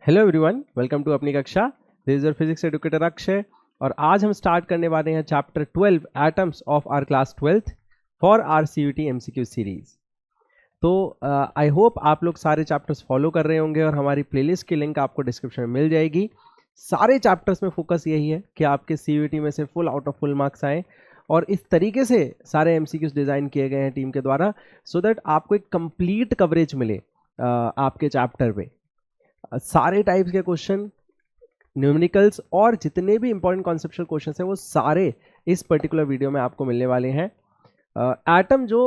Hello everyone, welcome to अपनी कक्षा। This is your physics educator Akshay और आज हम स्टार्ट करने वाले हैं chapter 12 atoms of our class 12th for our CUET MCQ series. तो आई होप आप लोग सारे चैप्टर्स फॉलो कर रहे होंगे और हमारी प्लेलिस्ट की लिंक आपको डिस्क्रिप्शन में मिल जाएगी। सारे चैप्टर्स में फोकस यही है कि आपके सीयूटी में से full out of full marks आए और इस तरीके से सारे एमसीक्यूज डिज़ाइन किए गए हैं टीम के द्वारा सो दैट आपको एक कंप्लीट कवरेज मिले आपके चैप्टर में। सारे टाइप्स के क्वेश्चन, न्यूमेरिकल्स और जितने भी इंपॉर्टेंट कॉन्सेप्चुअल क्वेश्चंस हैं वो सारे इस पर्टिकुलर वीडियो में आपको मिलने वाले हैं। एटम जो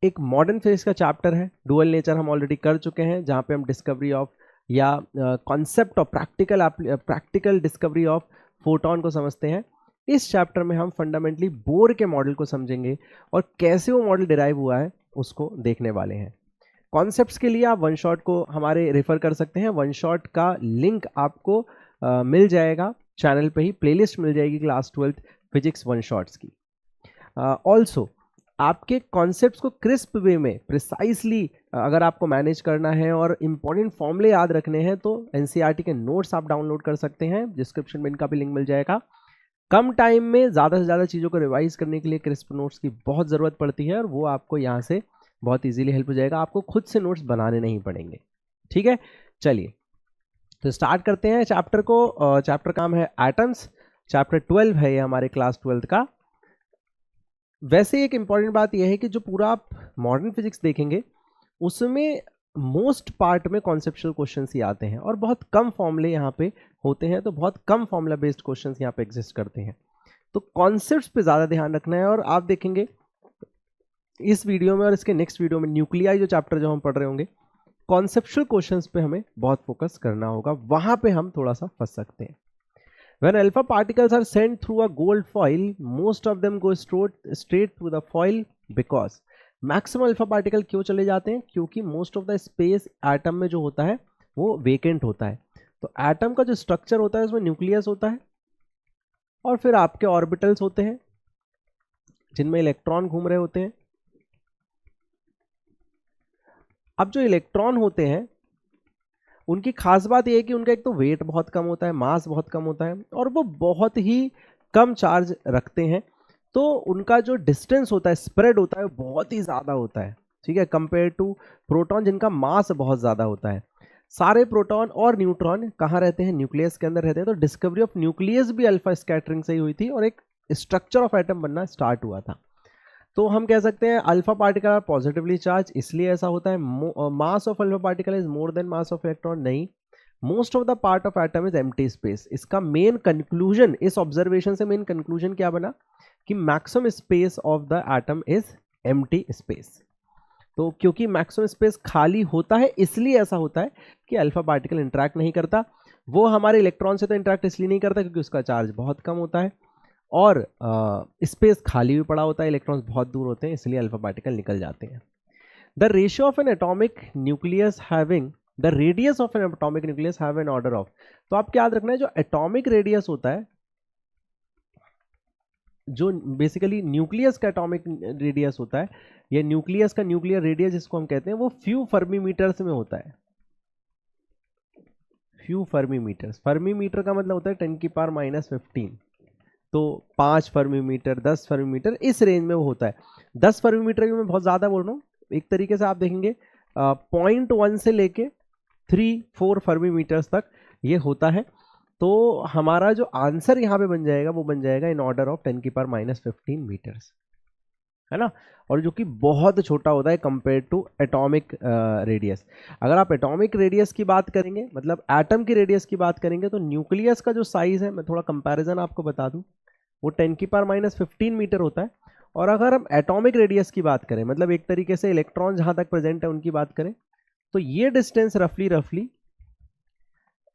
एक मॉडर्न फिजिक्स का चैप्टर है, डुअल नेचर हम ऑलरेडी कर चुके हैं, जहाँ पे हम डिस्कवरी ऑफ या concept of practical discovery of photon को समझते हैं। इस चैप्टर में हम फंडामेंटली बोर के मॉडल को समझेंगे और कैसे वो मॉडल डिराइव हुआ है उसको देखने वाले हैं। कॉन्सेप्ट्स के लिए आप वन शॉट को हमारे रेफर कर सकते हैं। वन शॉट का लिंक आपको मिल जाएगा चैनल पे ही, प्लेलिस्ट मिल जाएगी class 12th physics one shots की। ऑल्सो आपके कॉन्सेप्ट्स को क्रिस्प वे में प्रिसाइसली अगर आपको मैनेज करना है और इम्पॉर्टेंट फॉर्मूले याद रखने हैं तो एनसीईआरटी के नोट्स आप डाउनलोड कर सकते हैं, डिस्क्रिप्शन में इनका भी लिंक मिल जाएगा। कम टाइम में ज़्यादा से ज़्यादा चीज़ों को रिवाइज करने के लिए क्रिस्प नोट्स की बहुत ज़रूरत पड़ती है और वो आपको यहाँ से बहुत इजीली हेल्प हो जाएगा, आपको खुद से नोट्स बनाने नहीं पड़ेंगे। ठीक है, चलिए तो स्टार्ट करते हैं चैप्टर को। चैप्टर का नाम है एटम्स, चैप्टर 12 है ये हमारे क्लास 12th का। वैसे एक इंपॉर्टेंट बात यह है कि जो पूरा आप मॉडर्न फिजिक्स देखेंगे उसमें मोस्ट पार्ट में कॉन्सेप्चुअल क्वेश्चंस ही आते हैं और बहुत कम फॉर्मूले यहाँ पे होते हैं, तो बहुत कम फॉर्मूला बेस्ड क्वेश्चंस यहाँ पे एग्जिस्ट करते हैं। तो कॉन्सेप्ट्स पे ज़्यादा ध्यान रखना है और आप देखेंगे इस वीडियो में और इसके नेक्स्ट वीडियो में न्यूक्लियाई जो चैप्टर जो हम पढ़ रहे होंगे, कॉन्सेप्चुअल क्वेश्चंस पे हमें बहुत फोकस करना होगा, वहां पे हम थोड़ा सा फंस सकते हैं। When alpha particles are sent through a gold foil, most of them go straight through the foil because maximum alpha particle क्यों चले जाते हैं? क्योंकि most of the space atom में जो होता है वो vacant होता है। तो एटम का जो स्ट्रक्चर होता है उसमें न्यूक्लियस होता है और फिर आपके ऑर्बिटल्स होते हैं जिनमें इलेक्ट्रॉन घूम रहे होते हैं। अब जो इलेक्ट्रॉन होते हैं उनकी खास बात यह है कि उनका एक तो वेट बहुत कम होता है, मास बहुत कम होता है और वो बहुत ही कम चार्ज रखते हैं, तो उनका जो डिस्टेंस होता है, स्प्रेड होता है, बहुत ही ज़्यादा होता है। ठीक है, कंपेयर टू प्रोटॉन जिनका मास बहुत ज़्यादा होता है। सारे प्रोटॉन और न्यूट्रॉन कहाँ रहते हैं? न्यूक्लियस के अंदर रहते हैं। तो डिस्कवरी ऑफ न्यूक्लियस भी अल्फा स्कैटरिंग से ही हुई थी और एक स्ट्रक्चर ऑफ एटम बनना स्टार्ट हुआ था। तो हम कह सकते हैं अल्फा पार्टिकल पॉजिटिवली चार्ज, इसलिए ऐसा होता है। Mass of alpha particle is more than mass of electron, नहीं, most of the part of atom is empty space. इसका मेन कंक्लूजन, इस ऑब्जर्वेशन से मेन कंक्लूजन क्या बना कि maximum space of the atom is empty space. तो क्योंकि maximum space खाली होता है इसलिए ऐसा होता है कि अल्फा पार्टिकल इंटरेक्ट नहीं करता। वो हमारे इलेक्ट्रॉन से तो इंटरेक्ट इसलिए नहीं करता क्योंकि उसका चार्ज बहुत कम होता है और स्पेस खाली भी पड़ा होता है, इलेक्ट्रॉन्स बहुत दूर होते हैं, इसलिए अल्फा पार्टिकल निकल जाते हैं। The ratio of N atomic nucleus having the radius of N atomic nucleus have an order of. तो आपको याद रखना है जो एटॉमिक रेडियस होता है, जो बेसिकली न्यूक्लियस का एटॉमिक रेडियस होता है या न्यूक्लियस का न्यूक्लियर रेडियस जिसको हम कहते हैं, वो फ्यू फर्मी मीटर्स में होता है। Few fermi metres, fermi metre का मतलब होता है 10⁻⁻15। तो 5 फर्मी मीटर, 10 फर्मी मीटर, इस रेंज में वो होता है। 10 फर्मी मीटर की मैं बहुत ज़्यादा बोल रहा हूँ, एक तरीके से आप देखेंगे 0.1 से लेके 3-4 फर्मी मीटर्स तक ये होता है। तो हमारा जो आंसर यहाँ पे बन जाएगा वो बन जाएगा इन ऑर्डर ऑफ 10⁻⁻15 मीटर्स, है ना, और जो कि बहुत छोटा होता है कंपेयर टू एटॉमिक रेडियस। अगर आप एटॉमिक रेडियस की बात करेंगे, मतलब एटम की रेडियस की बात करेंगे, तो न्यूक्लियस का जो साइज है, मैं थोड़ा कंपैरिजन आपको बता दूं, वो 10⁻⁻15 मीटर होता है। और अगर हम एटॉमिक रेडियस की बात करें, मतलब एक तरीके से इलेक्ट्रॉन जहां तक प्रेजेंट है उनकी बात करें, तो ये डिस्टेंस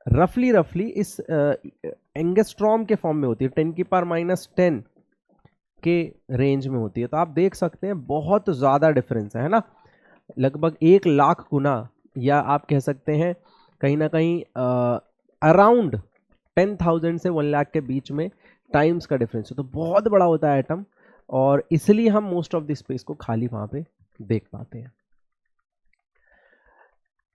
रफली इस एंगस्ट्रॉम के फॉर्म में होती है, 10⁻10 के रेंज में होती है। तो आप देख सकते हैं बहुत ज़्यादा डिफरेंस है ना, लगभग 1 लाख गुना, या आप कह सकते हैं कहीं ना कहीं अराउंड 10,000 से 1 लाख के बीच में टाइम्स का डिफरेंस है। तो बहुत बड़ा होता है एटम और इसलिए हम मोस्ट ऑफ द स्पेस को खाली वहाँ पे देख पाते हैं।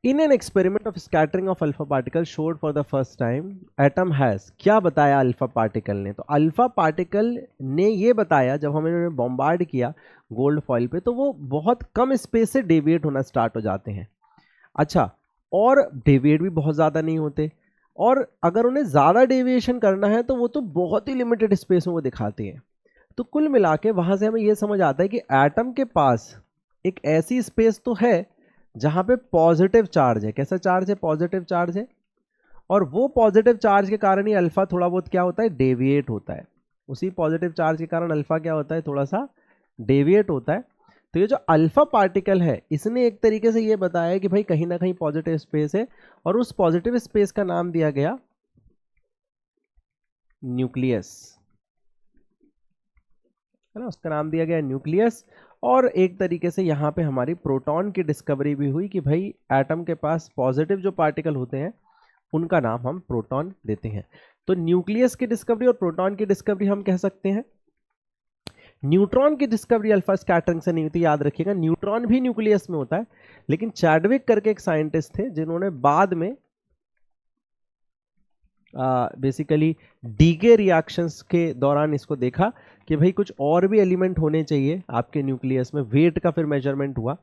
In an experiment of scattering of alpha particle showed for the first time atom has, क्या बताया अल्फा पार्टिकल ने? तो अल्फा पार्टिकल ने ये बताया, जब हमें बॉम्बार्ड किया गोल्ड फॉइल पे, तो वो बहुत कम स्पेस से डेविएट होना स्टार्ट हो जाते हैं। अच्छा, और डेविएट भी बहुत ज़्यादा नहीं होते, और अगर उन्हें ज़्यादा डेविएशन करना है तो वो तो बहुत ही लिमिटेड स्पेस में वो दिखाते हैं। तो कुल मिला के वहाँ से हमें ये समझ आता है कि एटम के पास एक ऐसी स्पेस तो है जहाँ पे पॉजिटिव चार्ज है। कैसा चार्ज है? पॉजिटिव चार्ज है। और वो पॉजिटिव चार्ज के कारण ही अल्फा थोड़ा बहुत क्या होता है? डेविएट होता है। उसी पॉजिटिव चार्ज के कारण अल्फा क्या होता है? थोड़ा सा डेविएट होता है। तो ये जो अल्फा पार्टिकल है, इसने एक तरीके से ये बताया कि भाई कहीं ना कहीं पॉजिटिव स्पेस है, और उस पॉजिटिव स्पेस का नाम दिया गया न्यूक्लियस, है ना, उसका नाम दिया गया न्यूक्लियस। और एक तरीके से यहाँ पे हमारी प्रोटॉन की डिस्कवरी भी हुई कि भाई एटम के पास पॉजिटिव जो पार्टिकल होते हैं उनका नाम हम प्रोटॉन देते हैं। तो न्यूक्लियस की डिस्कवरी और प्रोटॉन की डिस्कवरी हम कह सकते हैं। न्यूट्रॉन की डिस्कवरी अल्फा स्कैटरिंग से नहीं होती, याद रखिएगा। न्यूट्रॉन भी न्यूक्लियस में होता है, लेकिन चैडविक करके एक साइंटिस्ट थे जिन्होंने बाद में बेसिकली डीके रिएक्शंस के दौरान इसको देखा कि भाई कुछ और भी एलिमेंट होने चाहिए आपके न्यूक्लियस में। वेट का फिर मेजरमेंट हुआ,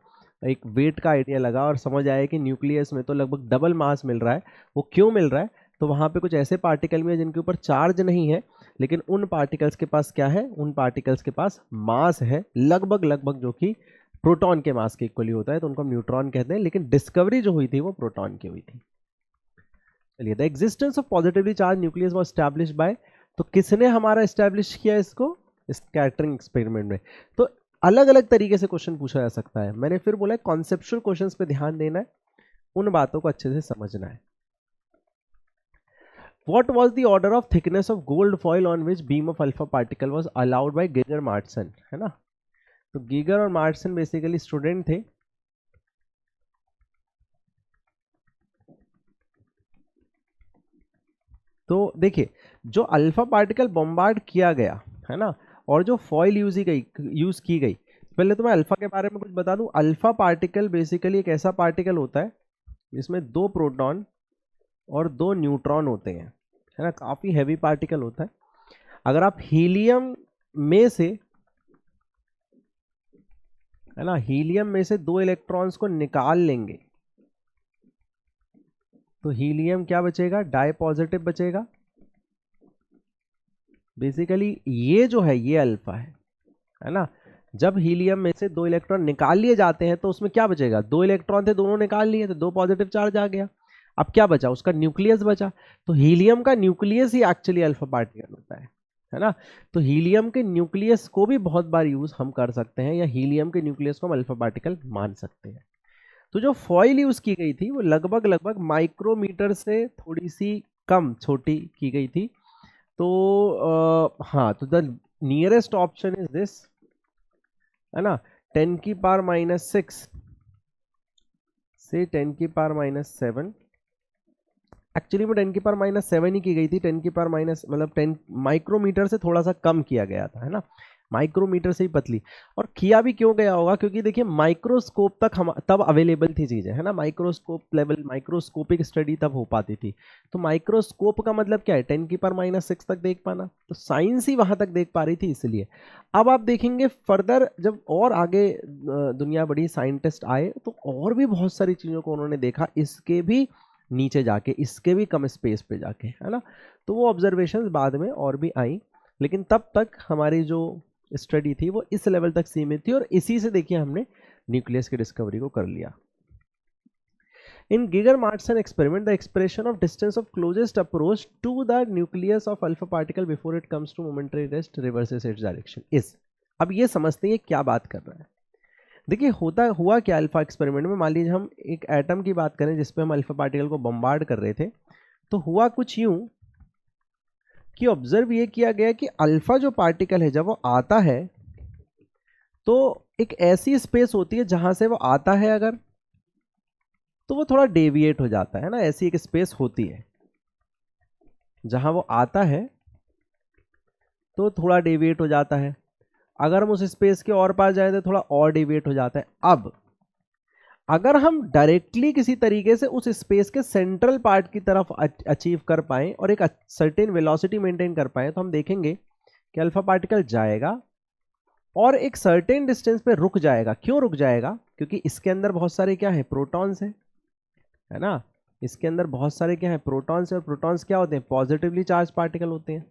एक वेट का आइडिया लगा और समझ आया कि न्यूक्लियस में तो लगभग डबल मास मिल रहा है। वो क्यों मिल रहा है? तो वहाँ पे कुछ ऐसे पार्टिकल में जिनके ऊपर चार्ज नहीं है, लेकिन उन पार्टिकल्स के पास क्या है? उन पार्टिकल्स के पास मास है लगभग लगभग, जो कि प्रोटॉन के मास के इक्वली होता है, तो उनको हम न्यूट्रॉन कहते हैं। लेकिन डिस्कवरी जो हुई थी वो प्रोटॉन की हुई थी। चलिए, the existence of positively charge nucleus was established bye, तो किसने हमारा एस्टैब्लिश किया इसको? स्कैटरिंग एक्सपेरिमेंट में। तो अलग अलग तरीके से क्वेश्चन पूछा जा सकता है। मैंने फिर बोला कॉन्सेप्चुअल क्वेश्चंस पे ध्यान देना है, उन बातों को अच्छे से समझना है। What was the order of thickness of gold foil on which beam of alpha particle was allowed by Giger Martson, है ना? तो गीगर और मार्टसन बेसिकली स्टूडेंट थे। तो देखिए, जो अल्फा पार्टिकल बॉम्बार्ड किया गया है ना, और जो फॉइल यूज की गई, पहले तो मैं अल्फा के बारे में कुछ बता दूं। अल्फा पार्टिकल बेसिकली एक ऐसा पार्टिकल होता है जिसमें 2 प्रोटॉन और 2 न्यूट्रॉन होते हैं, है ना, काफी हैवी पार्टिकल होता है। अगर आप हीलियम में से, है ना, हीलियम में से 2 इलेक्ट्रॉन्स को निकाल लेंगे तो हीलियम क्या बचेगा? डाई पॉजिटिव बचेगा। बेसिकली ये जो है ये अल्फा है ना। जब हीलियम में से 2 इलेक्ट्रॉन निकाल लिए जाते हैं तो उसमें क्या बचेगा? 2 इलेक्ट्रॉन थे, दोनों निकाल लिए तो 2 पॉजिटिव चार्ज आ गया। अब क्या बचा? उसका न्यूक्लियस बचा। तो हीलियम का न्यूक्लियस ही एक्चुअली अल्फा पार्टिकल होता है ना। तो हीलियम के न्यूक्लियस को भी बहुत बार यूज हम कर सकते हैं, या हीलियम के न्यूक्लियस को हम अल्फा पार्टिकल मान सकते हैं। तो जो फॉइल यूज की गई थी वो लगभग लगभग माइक्रोमीटर से थोड़ी सी कम छोटी की गई थी। तो हाँ, तो the nearest option is this, है ना, 10⁻⁻⁶ से 10⁻⁷। एक्चुअली में 10⁻⁷ ही की गई थी। 10⁻, मतलब 10 माइक्रोमीटर से थोड़ा सा कम किया गया था, है ना, माइक्रोमीटर से ही पतली। और किया भी क्यों गया होगा? क्योंकि देखिए माइक्रोस्कोप तक हम तब अवेलेबल थी चीज़ें, है ना, माइक्रोस्कोप लेवल, माइक्रोस्कोपिक स्टडी तब हो पाती थी। तो माइक्रोस्कोप का मतलब क्या है? 10⁻⁶ तक देख पाना। तो साइंस ही वहां तक देख पा रही थी, इसलिए। अब आप देखेंगे फर्दर जब और आगे दुनिया बढ़ी, साइंटिस्ट आए, तो और भी बहुत सारी चीज़ों को उन्होंने देखा, इसके भी नीचे जाके, इसके भी कम स्पेस पे जाके, है ना। तो वो ऑब्जर्वेशंस बाद में और भी आई, लेकिन तब तक हमारी जो स्टडी थी वो इस लेवल तक सीमित थी, और इसी से देखिए हमने न्यूक्लियस की डिस्कवरी को कर लिया। इन Giger-Martson experiment, the expression of distance of closest approach to the nucleus of alpha particle before it comes to momentary rest reverses its direction is, अब ये समझते हैं क्या बात कर रहा है। देखिए हुआ क्या अल्फा एक्सपेरिमेंट में। मान लीजिए हम एक एटम की बात करें जिसपे हम अल्फा पार्टिकल को बम्बार्ड कर रहे थे, तो हुआ कुछ यूं कि ऑब्जर्व ये किया गया कि अल्फा जो पार्टिकल है जब वो आता है तो एक ऐसी स्पेस होती है जहां से वो आता है, अगर तो वो थोड़ा डेविएट हो जाता है ना। ऐसी एक स्पेस होती है जहां वो आता है तो थोड़ा डेविएट हो जाता है। अगर हम उस स्पेस के और पास जाए तो थोड़ा और डेविएट हो जाता है। अब अगर हम डायरेक्टली किसी तरीके से उस स्पेस के सेंट्रल पार्ट की तरफ अचीव कर पाएं और एक सर्टेन वेलोसिटी मेंटेन कर पाएं, तो हम देखेंगे कि अल्फा पार्टिकल जाएगा और एक सर्टेन डिस्टेंस पे रुक जाएगा। क्यों रुक जाएगा? क्योंकि इसके अंदर बहुत सारे क्या है, प्रोटॉन्स है ना। इसके अंदर बहुत सारे क्या है, प्रोटॉन्स है, और प्रोटॉन्स क्या होते हैं, पॉजिटिवली चार्ज पार्टिकल होते हैं।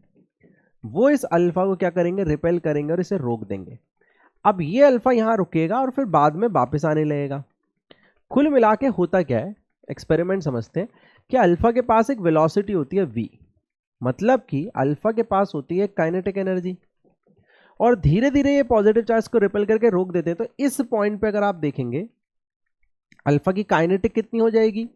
वो इस अल्फा को क्या करेंगे, रिपेल करेंगे और इसे रोक देंगे। अब ये अल्फा यहां रुकेगा और फिर बाद में वापस आने लगेगा। कुल मिला के होता क्या है, एक्सपेरिमेंट समझते हैं कि अल्फा के पास एक वेलोसिटी होती है v, मतलब कि अल्फा के पास होती है काइनेटिक एनर्जी, और धीरे धीरे ये पॉजिटिव चार्ज को रिपेल करके रोक देते हैं। तो इस पॉइंट पे अगर आप देखेंगे अल्फा की काइनेटिक कितनी हो जाएगी,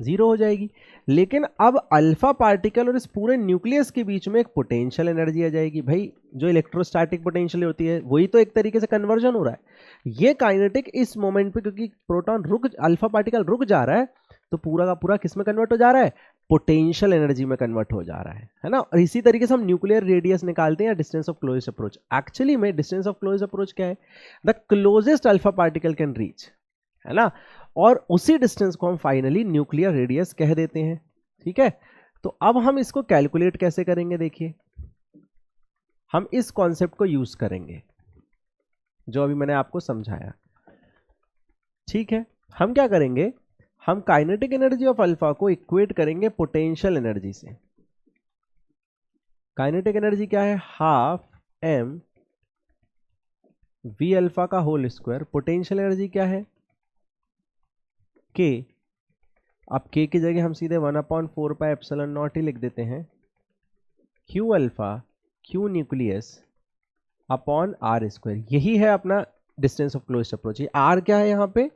0 हो जाएगी। लेकिन अब अल्फा पार्टिकल और इस पूरे न्यूक्लियस के बीच में एक पोटेंशियल एनर्जी आ जाएगी। भाई जो इलेक्ट्रोस्टैटिक पोटेंशियल होती है वही तो एक तरीके से कन्वर्जन हो रहा है। ये काइनेटिक इस मोमेंट पे, क्योंकि प्रोटॉन अल्फा पार्टिकल रुक जा रहा है, तो पूरा का पूरा किस में कन्वर्ट हो जा रहा है, पोटेंशियल एनर्जी में कन्वर्ट हो जा रहा है ना। और इसी तरीके से हम न्यूक्लियर रेडियस निकालते हैं, distance of closest approach. Actually में डिस्टेंस ऑफ क्लोजेस्ट अप्रोच क्या है, the closest alpha particle can reach, है ना। और उसी डिस्टेंस को हम फाइनली न्यूक्लियर रेडियस कह देते हैं। ठीक है, तो अब हम इसको कैलकुलेट कैसे करेंगे, देखिए हम इस कॉन्सेप्ट को यूज करेंगे जो अभी मैंने आपको समझाया। ठीक है, हम क्या करेंगे, हम काइनेटिक एनर्जी ऑफ अल्फा को इक्वेट करेंगे पोटेंशियल एनर्जी से। काइनेटिक एनर्जी क्या है, हाफ m v अल्फा का होल स्क्वायर। पोटेंशियल एनर्जी क्या है, k। अब k की जगह हम सीधे 1/4 पाई एप्सिलॉन नॉट ही लिख देते हैं, q alpha q nucleus upon r square. यही है अपना distance of closed approach. r क्या है यहाँ पे,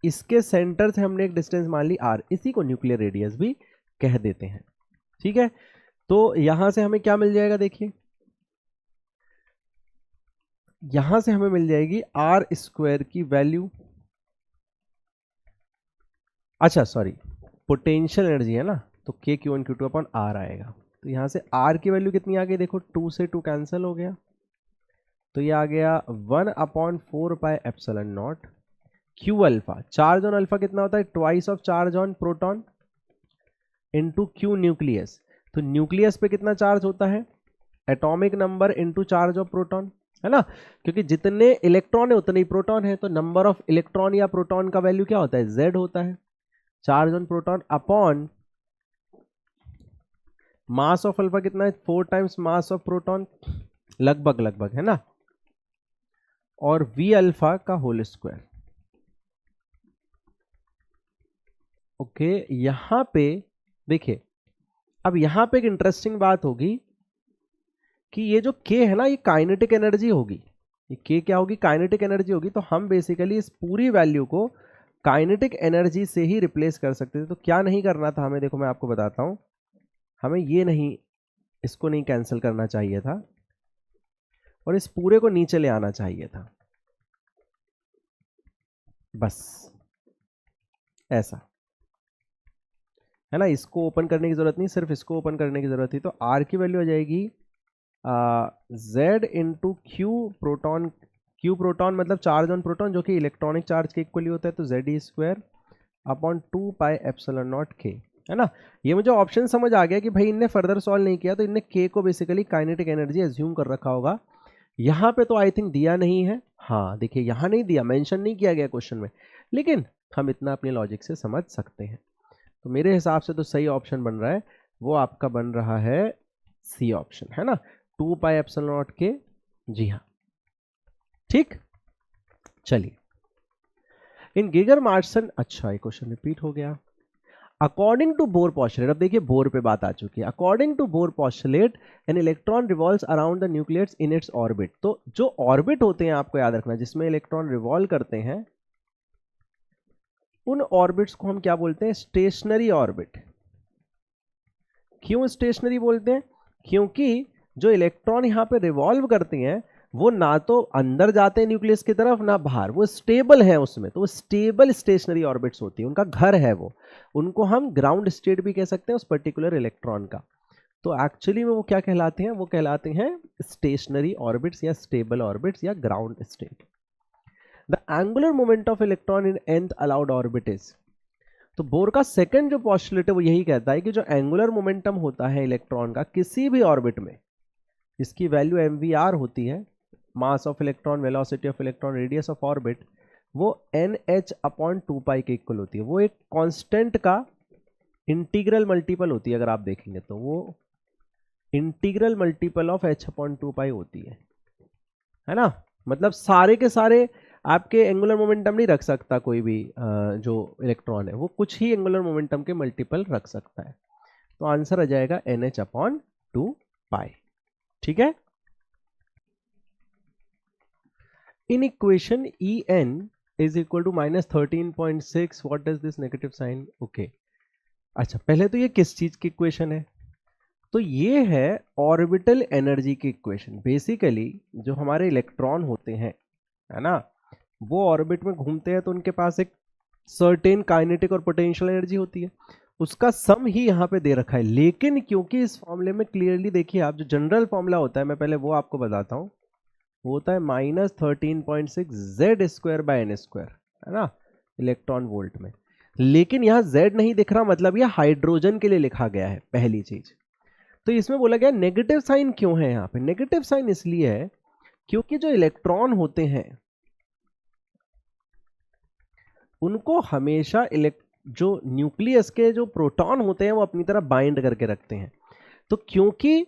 इसके सेंटर से हमने एक डिस्टेंस मान ली r, इसी को न्यूक्लियर रेडियस भी कह देते हैं। ठीक है, तो यहां से हमें क्या मिल जाएगा, देखिए यहां से हमें मिल जाएगी r स्क्वायर की वैल्यू, अच्छा सॉरी पोटेंशियल एनर्जी है ना, तो k q1 q2 upon r आएगा। तो यहां से r की वैल्यू कितनी आ गई, देखो 2 से 2 कैंसिल हो गया, तो ये आ गया 1/4 pi epsilon not q alpha. Charge on alpha कितना होता है, twice of charge on proton into q nucleus. तो न्यूक्लियस पे कितना चार्ज होता है, atomic number into charge of proton, है ना। क्योंकि जितने इलेक्ट्रॉन है उतने ही प्रोटॉन है, तो नंबर ऑफ इलेक्ट्रॉन या प्रोटॉन का वैल्यू क्या होता है, z होता है। Charge on proton upon mass of alpha कितना है, 4 टाइम्स मास ऑफ प्रोटॉन, लगभग है ना, और v अल्फा का होल स्क्वायर। ओके, यहां पे देखिए, अब यहां पे एक इंटरेस्टिंग बात होगी कि ये जो k है ना, ये काइनेटिक एनर्जी होगी। ये k क्या होगी, काइनेटिक एनर्जी होगी। तो हम बेसिकली इस पूरी वैल्यू को काइनेटिक एनर्जी से ही रिप्लेस कर सकते थे। तो क्या नहीं करना था हमें, देखो मैं आपको बताता हूं, हमें ये नहीं, इसको नहीं कैंसिल करना चाहिए था और इस पूरे को नीचे ले आना चाहिए था, बस ऐसा, है ना। इसको ओपन करने की जरूरत नहीं, सिर्फ इसको ओपन करने की जरूरत थी। तो r की वैल्यू आ जाएगी z इंटू क्यू प्रोटॉन मतलब चार्ज ऑन प्रोटॉन, जो कि इलेक्ट्रॉनिक चार्ज के इक्वली होता है, तो z square upon 2 pi epsilon not k, है ना। ये मुझे ऑप्शन समझ आ गया कि भाई इनने फर्दर सॉल्व नहीं किया, तो इनने k को बेसिकली काइनेटिक एनर्जी एज्यूम कर रखा होगा। यहाँ पे तो आई थिंक दिया नहीं है, हाँ देखिए यहाँ नहीं दिया, मेंशन नहीं किया गया क्वेश्चन में, लेकिन हम इतना अपने लॉजिक से समझ सकते हैं। तो मेरे हिसाब से तो सही ऑप्शन बन रहा है, वो आपका बन रहा है सी ऑप्शन, है ना, 2 पाई एप्सिलॉन नॉट k। जी हाँ, ठीक। चलिए, इन गीगर मार्सन, अच्छा ये क्वेश्चन रिपीट हो गया। अकॉर्डिंग टू बोर पॉस्टुलेट, अब देखिए बोर पे बात आ चुकी है। According to Bohr postulate an electron revolves around the nucleus in its orbit. तो जो ऑर्बिट होते हैं, आपको याद रखना, जिसमें इलेक्ट्रॉन रिवॉल्व करते हैं, उन ऑर्बिट्स को हम क्या बोलते हैं, स्टेशनरी ऑर्बिट। क्यों स्टेशनरी बोलते हैं, क्योंकि जो इलेक्ट्रॉन यहां पे रिवॉल्व करते हैं वो ना तो अंदर जाते हैं न्यूक्लियस की तरफ ना बाहर, वो स्टेबल है उसमें, तो वो स्टेबल स्टेशनरी ऑर्बिट्स होती है, उनका घर है वो। उनको हम ग्राउंड स्टेट भी कह सकते हैं उस पर्टिकुलर इलेक्ट्रॉन का। तो एक्चुअली में वो क्या कहलाते हैं, वो कहलाते हैं स्टेशनरी ऑर्बिट्स या स्टेबल ऑर्बिट्स या ground state. The angular moment of electron in nth allowed orbit is. तो बोर का सेकंड जो पॉस्टुलेट है वो यही कहता है कि जो एंगुलर मोमेंटम होता है इलेक्ट्रॉन का किसी भी ऑर्बिट में, इसकी वैल्यू mvr होती है, mass of electron, velocity of electron, radius of orbit, वो nh/2π के इक्वल होती है। वो एक कांस्टेंट का इंटीग्रल मल्टीपल होती है, अगर आप देखेंगे तो वो इंटीग्रल मल्टीपल ऑफ h/2π होती है ना। मतलब सारे के सारे आपके एंगुलर मोमेंटम नहीं रख सकता कोई भी जो इलेक्ट्रॉन है, वो कुछ ही एंगुलर मोमेंटम के मल्टीपल रख सकता है। तो आंसर आ जाएगा nh/2π। ठीक है। In equation En is equal to -13.6, what does this negative sign? Okay, अच्छा पहले तो ये किस चीज की इक्वेशन है? तो ये है ऑर्बिटल एनर्जी की इक्वेशन। बेसिकली जो हमारे इलेक्ट्रॉन होते हैं, है ना, वो ऑर्बिट में घूमते हैं तो उनके पास एक सर्टेन काइनेटिक और पोटेंशियल एनर्जी होती है, उसका सम ही यहाँ पे दे रखा है। लेकिन क्योंकि इस फॉर्मूले में क्लियरली देखिए आप, जो जनरल फॉर्मूला होता है मैं पहले वो आपको बताता हूँ, वो होता है -13.6 Z²/n², है ना, इलेक्ट्रॉन वोल्ट में। लेकिन यहाँ Z नहीं दिख रहा, मतलब ये हाइड्रोजन के लिए लिखा गया है, पहली चीज। तो इसमें बोला गया नेगेटिव साइन क्यों है यहाँ पे? नेगेटिव साइन इसलिए है क्योंकि जो इलेक्ट्रॉन होते हैं उनको हमेशा जो न्यूक्लियस के जो प्रोटॉन होते हैं वो अपनी तरफ बाइंड करके रखते हैं। तो क्योंकि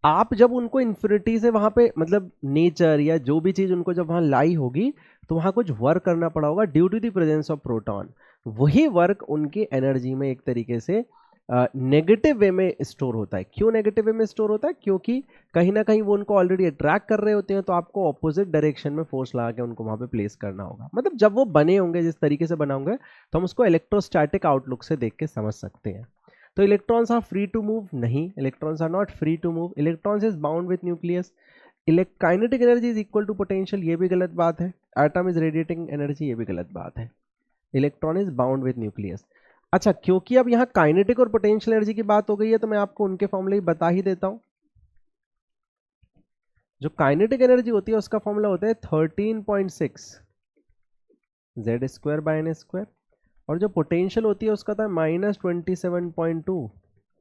आप जब उनको इन्फिनिटी से वहां पे, मतलब नेचर या जो भी चीज उनको जब वहां लाई होगी तो वहां कुछ वर्क करना पड़ा होगा due to the presence of proton. वही वर्क उनकी एनर्जी में एक तरीके से नेगेटिव वे में स्टोर होता है। क्यों नेगेटिव वे में स्टोर होता है? क्योंकि कहीं ना कहीं वो उनको ऑलरेडी अट्रैक्ट कर रहे होते हैं, तो आपको ऑपोजिट डायरेक्शन में फोर्स लगा के उनको वहां पे प्लेस करना होगा। मतलब जब वो बने होंगे जिस तरीके से बना होंगे तो हम उसको इलेक्ट्रोस्टैटिक आउटलुक से देख के समझ सकते हैं। तो electrons are free to move? नहीं, electrons are not free to move. Electrons is bound with nucleus. Kinetic energy is equal to potential, ये भी गलत बात है। एटम इज रेडिएटिंग एनर्जी, ये भी गलत बात है। Electron is bound with nucleus. अच्छा, क्योंकि अब यहाँ काइनेटिक और पोटेंशियल एनर्जी की बात हो गई है तो मैं आपको उनके फॉर्मूले बता ही देता हूं। जो काइनेटिक एनर्जी होती है उसका फॉर्मूला होता है 13.6 Z²/n², और जो पोटेंशियल होती है उसका था -27.2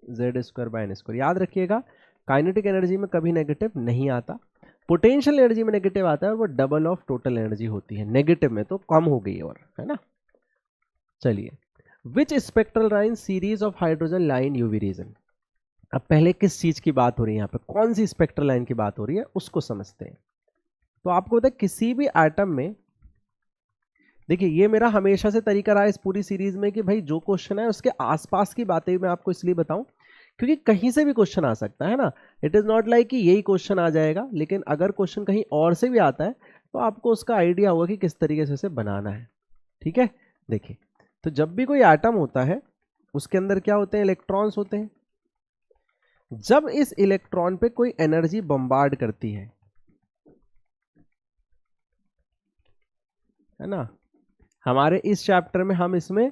Z²/n²। याद रखिएगा, काइनेटिक एनर्जी में कभी नेगेटिव नहीं आता, पोटेंशियल एनर्जी में नेगेटिव आता है, और वो डबल ऑफ टोटल एनर्जी होती है। नेगेटिव में तो कम हो गई और, है ना। चलिए, which spectral line series of hydrogen line UV region. अब पहले किस चीज की बात हो रही है यहाँ पे, कौन सी स्पेक्ट्रल लाइन की बात हो रही है उसको समझते हैं। तो आपको पता है किसी भी एटम में, देखिए ये मेरा हमेशा से तरीका रहा है इस पूरी सीरीज में कि भाई जो क्वेश्चन है उसके आसपास की बातें मैं आपको इसलिए बताऊं क्योंकि कहीं से भी क्वेश्चन आ सकता है ना। इट इज नॉट लाइक कि यही क्वेश्चन आ जाएगा, लेकिन अगर क्वेश्चन कहीं और से भी आता है तो आपको उसका आइडिया होगा कि किस तरीके से उसे बनाना है। ठीक है, देखिए, तो जब भी कोई एटम होता है उसके अंदर क्या होते हैं? इलेक्ट्रॉन्स होते हैं। जब इस इलेक्ट्रॉन पे कोई एनर्जी बम्बार्ड करती है ना, हमारे इस चैप्टर में हम इसमें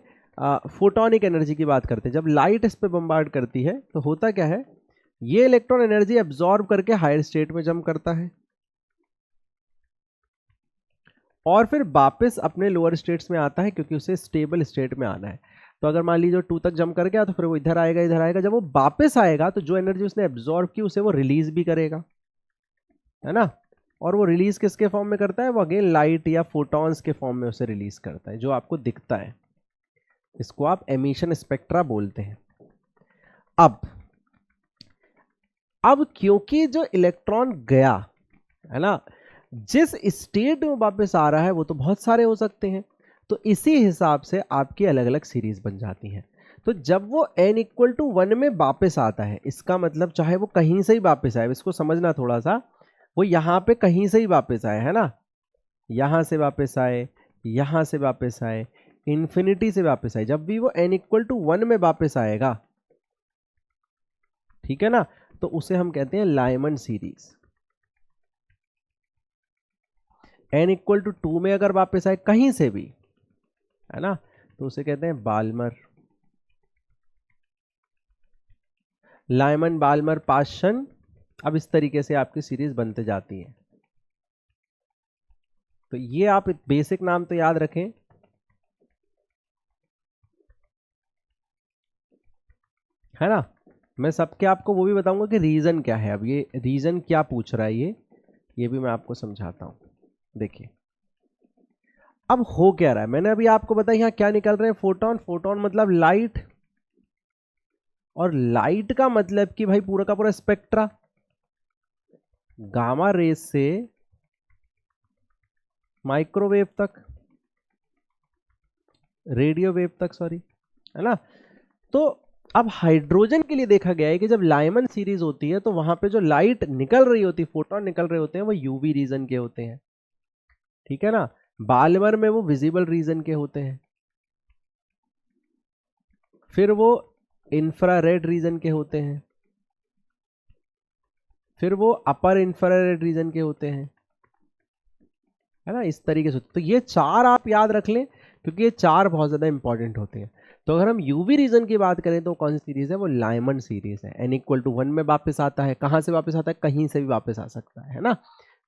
फोटोनिक एनर्जी की बात करते हैं। जब लाइट इस पे बम्बार्ड करती है तो होता क्या है, ये इलेक्ट्रॉन एनर्जी एब्जॉर्ब करके हायर स्टेट में जंप करता है और फिर वापस अपने लोअर स्टेट्स में आता है क्योंकि उसे स्टेबल स्टेट में आना है। तो अगर मान लीजिए 2 तक जंप कर गया तो फिर वो इधर आएगा, इधर आएगा। जब वो वापस आएगा तो जो एनर्जी उसने एब्जॉर्ब की उसे वो रिलीज भी करेगा, है ना। और वो रिलीज किसके फॉर्म में करता है? वो अगेन लाइट या फोटॉन्स के फॉर्म में उसे रिलीज करता है, जो आपको दिखता है। इसको आप एमिशन स्पेक्ट्रा बोलते हैं। अब क्योंकि जो इलेक्ट्रॉन गया, है ना, जिस स्टेट में वापस आ रहा है वो तो बहुत सारे हो सकते हैं, तो इसी हिसाब से आपकी अलग अलग सीरीज बन जाती हैं। तो जब वो n=1 में वापस आता है, इसका मतलब चाहे वो कहीं से ही वापस आए, इसको समझना थोड़ा सा, वो यहां पे कहीं से ही वापस आए, है ना, यहां से वापस आए, यहां से वापस आए, इंफिनिटी से वापस आए, जब भी वो n=1 में वापस आएगा, ठीक है ना, तो उसे हम कहते हैं लाइमन सीरीज। n=2 में अगर वापस आए कहीं से भी, है ना, तो उसे कहते हैं बाल्मर, लाइमन, बाल्मर, पाश्चन। अब इस तरीके से आपकी सीरीज बनते जाती है। तो ये आप बेसिक नाम तो याद रखें, है ना। मैं सबके आपको वो भी बताऊंगा कि रीजन क्या है। अब ये रीजन क्या पूछ रहा है ये भी मैं आपको समझाता हूं। देखिए अब हो क्या रहा है, मैंने अभी आपको बताया यहाँ क्या निकल रहे हैं, फोटोन। फोटोन मतलब लाइट, और लाइट का मतलब कि भाई पूरा का पूरा स्पेक्ट्रा, गामा रेस से माइक्रोवेव तक, रेडियो वेव तक, सॉरी, है ना। तो अब हाइड्रोजन के लिए देखा गया है कि जब लाइमन सीरीज होती है तो वहां पे जो लाइट निकल रही होती है, फोटोन निकल रहे होते हैं, वो यूवी रीजन के होते हैं, ठीक है ना। बाल्मर में वो विजिबल रीजन के होते हैं, फिर वो इंफ्रारेड रीजन के होते हैं, फिर वो अपर इंफ्रारेड रीजन के होते हैं, है ना। इस तरीके से तो ये चार आप याद रख लें, क्योंकि ये चार बहुत ज्यादा इंपॉर्टेंट होते हैं। तो अगर हम यूवी रीजन की बात करें तो कौन सी सीरीज है, वो लाइमन सीरीज है। n=1 में वापस आता है, कहां से वापस आता है, कहीं से भी वापस आ सकता है ना।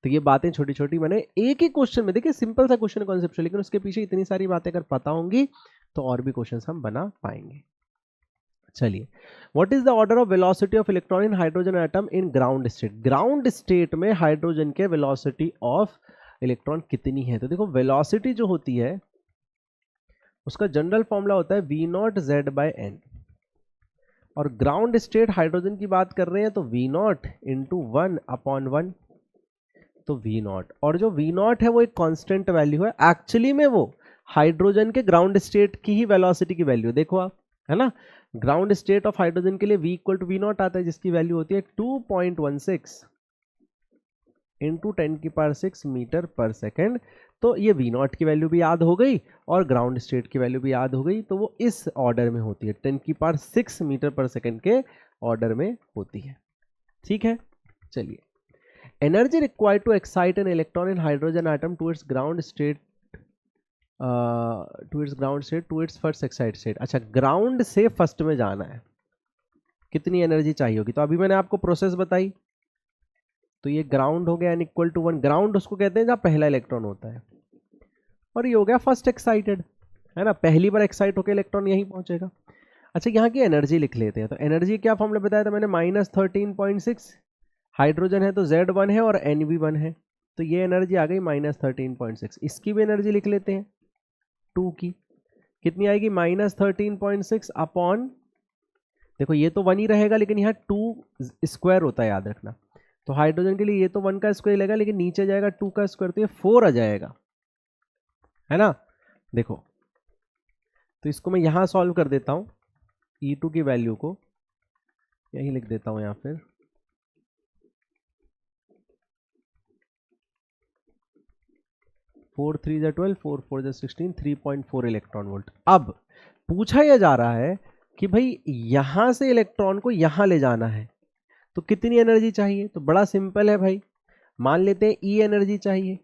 तो ये बातें छोटी छोटी मैंने एक ही क्वेश्चन में, देखिए सिंपल सा क्वेश्चन कॉन्सेप्ट, लेकिन उसके पीछे इतनी सारी बातें अगर पता होंगी तो और भी क्वेश्चन हम बना पाएंगे। चलिए, what is the order of velocity of electron in hydrogen atom in ground state. Ground state में हाइड्रोजन के वेलोसिटी ऑफ इलेक्ट्रॉन कितनी है। तो देखो वेलोसिटी जो होती है उसका जनरल फॉर्मूला होता है v0z/n, और ग्राउंड स्टेट हाइड्रोजन की बात कर रहे हैं तो v0 × 1/1, तो v0, और जो v0 है वो एक कांस्टेंट वैल्यू है। एक्चुअली में वो हाइड्रोजन के ग्राउंड स्टेट की ही वेलोसिटी की वैल्यू, देखो आप, है ना। ग्राउंड स्टेट ऑफ हाइड्रोजन के लिए v = v0 आता है, जिसकी वैल्यू होती है 2.16 × 10⁶ मीटर पर सेकेंड। तो ये v0 की वैल्यू भी याद हो गई और ग्राउंड स्टेट की वैल्यू भी याद हो गई, तो वो इस ऑर्डर में होती है, 10⁶ मीटर पर सेकेंड के ऑर्डर में होती है, ठीक है। चलिए, energy required to excite an electron in hydrogen atom to its ground state to its first excite state. अच्छा, ग्राउंड से फर्स्ट में जाना है, कितनी एनर्जी चाहिए होगी। तो अभी मैंने आपको प्रोसेस बताई, तो ये ग्राउंड हो गया n=1। ग्राउंड उसको कहते हैं जहां पहला इलेक्ट्रॉन होता है, और ये हो गया फर्स्ट एक्साइटेड, है ना। पहली बार एक्साइट होकर इलेक्ट्रॉन यहीं पहुंचेगा। अच्छा, यहाँ की एनर्जी लिख लेते हैं। तो एनर्जी क्या फॉर्मूला बताया था मैंने, -13.6, हाइड्रोजन है तो Z1 है और Nv1 है, तो ये एनर्जी आ गई -13.6। इसकी भी एनर्जी लिख लेते हैं 2 की, कितनी आएगी, -13.6 अपॉन, देखो ये तो 1 ही रहेगा, लेकिन यहाँ 2 स्क्वायर होता है, याद रखना। तो हाइड्रोजन के लिए ये तो 1 का स्क्वायर लगेगा, लेकिन नीचे जाएगा 2 का स्क्वायर, तो ये 4 आ जाएगा, है ना। देखो, तो इसको मैं यहां सॉल्व कर देता हूं, E2 की वैल्यू को यही लिख देता हूं, या फिर 4 3 12, 4 4 16, 3.4 इलेक्ट्रॉन वोल्ट। अब पूछा यह जा रहा है कि भाई यहां से इलेक्ट्रॉन को यहां ले जाना है, तो कितनी एनर्जी चाहिए। तो बड़ा सिंपल है भाई, मान लेते हैं E एनर्जी चाहिए,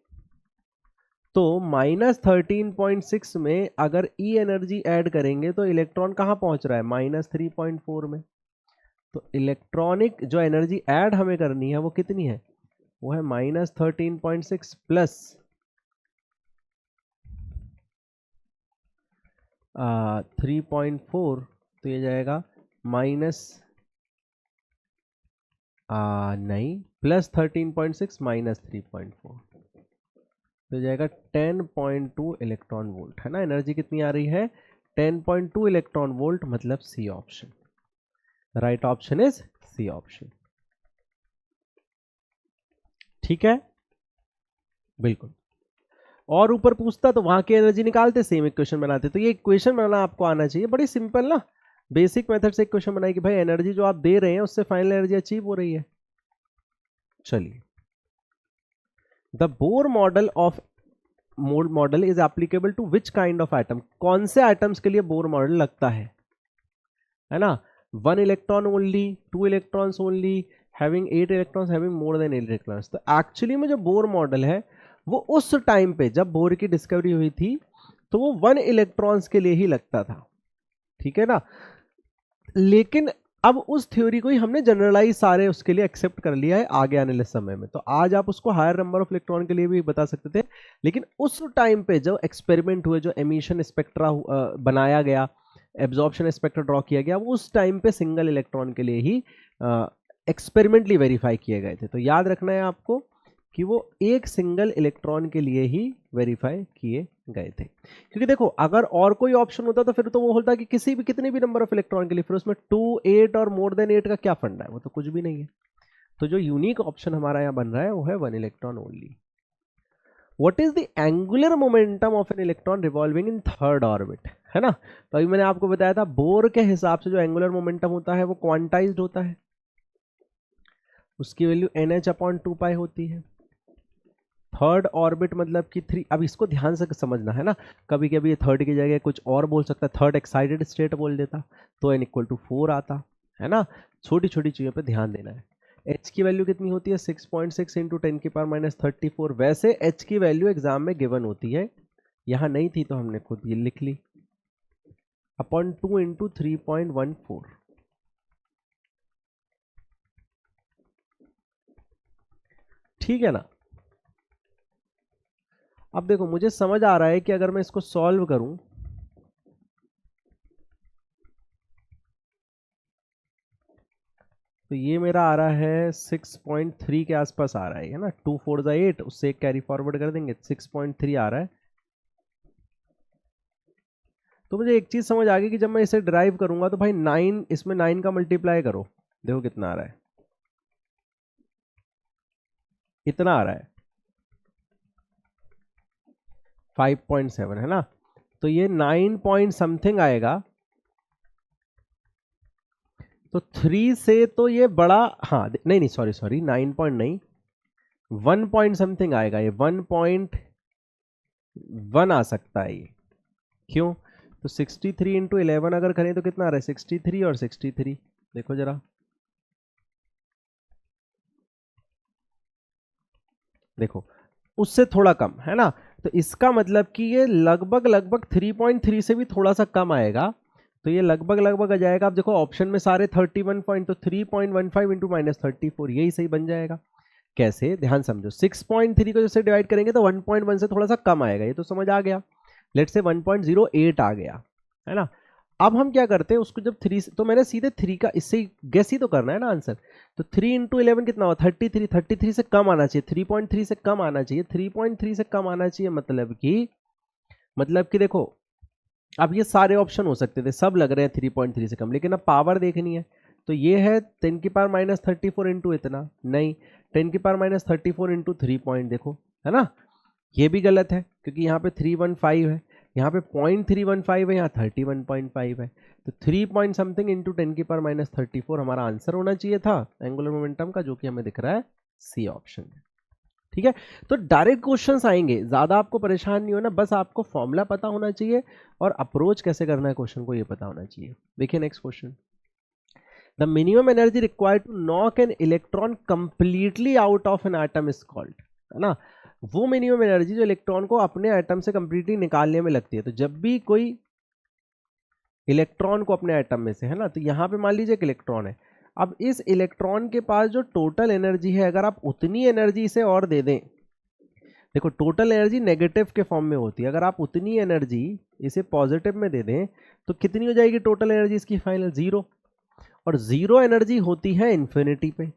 तो -13.6 में अगर E एनर्जी ऐड करेंगे तो इलेक्ट्रॉन कहां पहुंच रहा है, -3.4 में। तो इलेक्ट्रॉनिक जो एनर्जी ऐड हमें करनी है वो कितनी है, वो है -13.6 प्लस 3.4, तो ये जाएगा नहीं, +13.6 -3.4, तो जाएगा 10.2 इलेक्ट्रॉन वोल्ट, है ना। एनर्जी कितनी आ रही है, 10.2 इलेक्ट्रॉन वोल्ट, मतलब C option, right option is C option, ठीक है, बिल्कुल। और ऊपर पूछता तो वहां की एनर्जी निकालते, सेम इक्वेशन बनाते। तो ये इक्वेशन बनाना आपको आना चाहिए, बड़ी सिंपल ना, बेसिक मेथड से इक्वेशन बनाई कि भाई एनर्जी जो आप दे रहे हैं उससे फाइनल एनर्जी अचीव हो रही है। चलिए, the Bohr model of model is applicable to which kind of atom. कौन से एटम्स के लिए बोर मॉडल लगता है ना। 1 electron only, 2 electrons only, having 8 electrons, having more than 8 electrons. तो एक्चुअली में जो बोर मॉडल है वो उस टाइम पे जब बोर की डिस्कवरी हुई थी तो वो 1 इलेक्ट्रॉन्स के लिए ही लगता था, ठीक है ना। लेकिन अब उस थ्योरी को ही हमने जनरलाइज सारे उसके लिए एक्सेप्ट कर लिया है आगे आने वाले समय में। तो आज आप उसको हायर नंबर ऑफ इलेक्ट्रॉन के लिए भी बता सकते थे, लेकिन उस टाइम पे जो एक्सपेरिमेंट हुए, जो एमिशन स्पेक्ट्रा बनाया गया, एब्जॉर्प्शन स्पेक्ट्रा ड्रॉ किया गया, वो उस टाइम पे सिंगल इलेक्ट्रॉन के लिए ही एक्सपेरिमेंटली वेरीफाई किए गए थे। तो याद रखना है आपको कि वो एक सिंगल इलेक्ट्रॉन के लिए ही वेरीफाई किए गए थे। क्योंकि देखो अगर और कोई ऑप्शन होता तो फिर तो वो होता कि किसी भी कितने भी नंबर ऑफ इलेक्ट्रॉन के लिए, फिर उसमें 2, 8 और मोर देन 8 का क्या फंडा है, वो तो कुछ भी नहीं है। तो जो यूनिक ऑप्शन हमारा यहाँ बन रहा है वो है 1 electron only. What is the angular momentum of an electron revolving in third orbit, है ना। तो अभी मैंने आपको बताया था बोर के हिसाब से जो एंगुलर मोमेंटम होता है वो क्वांटाइज्ड होता है, उसकी वैल्यू NH/2π होती है। थर्ड ऑर्बिट मतलब कि 3, अब इसको ध्यान से समझना है ना, कभी कभी ये थर्ड की जगह कुछ और बोल सकता है, थर्ड एक्साइटेड स्टेट बोल देता तो n=4 आता, है ना। छोटी छोटी चीज़ों पे ध्यान देना है। h की वैल्यू कितनी होती है 6.6 × 10⁻34। वैसे h की वैल्यू एग्जाम में गिवन होती है, यहाँ नहीं थी तो हमने खुद ये लिख ली, अपॉन 2 × 3.14। ठीक है ना। अब देखो मुझे समझ आ रहा है कि अगर मैं इसको सॉल्व करूं तो ये मेरा आ रहा है 6.3 के आसपास आ रहा है ना। 2 4 8, उससे एक कैरी फॉरवर्ड कर देंगे, 6.3 आ रहा है। तो मुझे एक चीज समझ आ गई कि जब मैं इसे ड्राइव करूंगा तो भाई 9, इसमें 9 का मल्टीप्लाई करो, देखो कितना आ रहा है, इतना आ रहा है 5.7, है ना। तो ये 9 पॉइंट समथिंग आएगा, तो 3 से तो ये बड़ा, हाँ नहीं नहीं सॉरी 9 पॉइंट नहीं, 1 पॉइंट समथिंग आएगा, ये 1.1 आ सकता है ये। क्यों? तो 63 × 11 अगर करें तो कितना आ रहा है 63 और 63, देखो जरा, देखो उससे थोड़ा कम, है ना। तो इसका मतलब कि ये लगभग लगभग 3.3 से भी थोड़ा सा कम आएगा, तो ये लगभग लगभग आ जाएगा। आप देखो ऑप्शन में सारे 31 पॉइंट, तो 3.15 × -34 यही सही बन जाएगा। कैसे, ध्यान समझो, 6.3 को जैसे डिवाइड करेंगे तो 1.1 से थोड़ा सा कम आएगा, ये तो समझ आ गया। लेट्स से 1.08 आ गया, है ना। अब हम क्या करते हैं उसको, जब 3, तो मैंने सीधे 3 का इससे गेस ही तो करना है ना आंसर। तो 3 × 11 कितना हुआ 33, 33 से कम आना चाहिए, 3.3 से कम आना चाहिए, 3.3 से कम आना चाहिए, मतलब कि देखो अब ये सारे ऑप्शन हो सकते थे, सब लग रहे हैं 3.3 से कम, लेकिन अब पावर देखनी है। तो ये है 10⁻34 इंटू इतना, नहीं 10⁻34 इंटू 3 पॉइंट, देखो है ना, ये भी गलत है क्योंकि यहाँ पे 315 है, यहाँ पे 0.315 है, यहाँ 31.5 है। तो 3 पॉइंट समथिंग इंटू 10⁻34 हमारा आंसर होना चाहिए था एंगुलर मोमेंटम का, जो कि हमें दिख रहा है सी ऑप्शन में। ठीक है, तो डायरेक्ट क्वेश्चंस आएंगे, ज्यादा आपको परेशान नहीं होना, बस आपको फॉर्मूला पता होना चाहिए और अप्रोच कैसे करना है क्वेश्चन को ये पता होना चाहिए। देखिए next question, the minimum energy required to knock an electron completely out of an atom is called, है ना। वो मिनिमम एनर्जी जो इलेक्ट्रॉन को अपने एटम से कंप्लीटली निकालने में लगती है। तो जब भी कोई इलेक्ट्रॉन को अपने एटम में से, है ना, तो यहाँ पे मान लीजिए एक इलेक्ट्रॉन है, अब इस इलेक्ट्रॉन के पास जो टोटल एनर्जी है, अगर आप उतनी एनर्जी इसे और दे दें, देखो टोटल एनर्जी नेगेटिव के फॉर्म में होती है, अगर आप उतनी एनर्जी इसे पॉजिटिव में दे दें तो कितनी हो जाएगी टोटल एनर्जी इसकी फाइनल, 0। और 0 एनर्जी होती है इन्फिनिटी पे,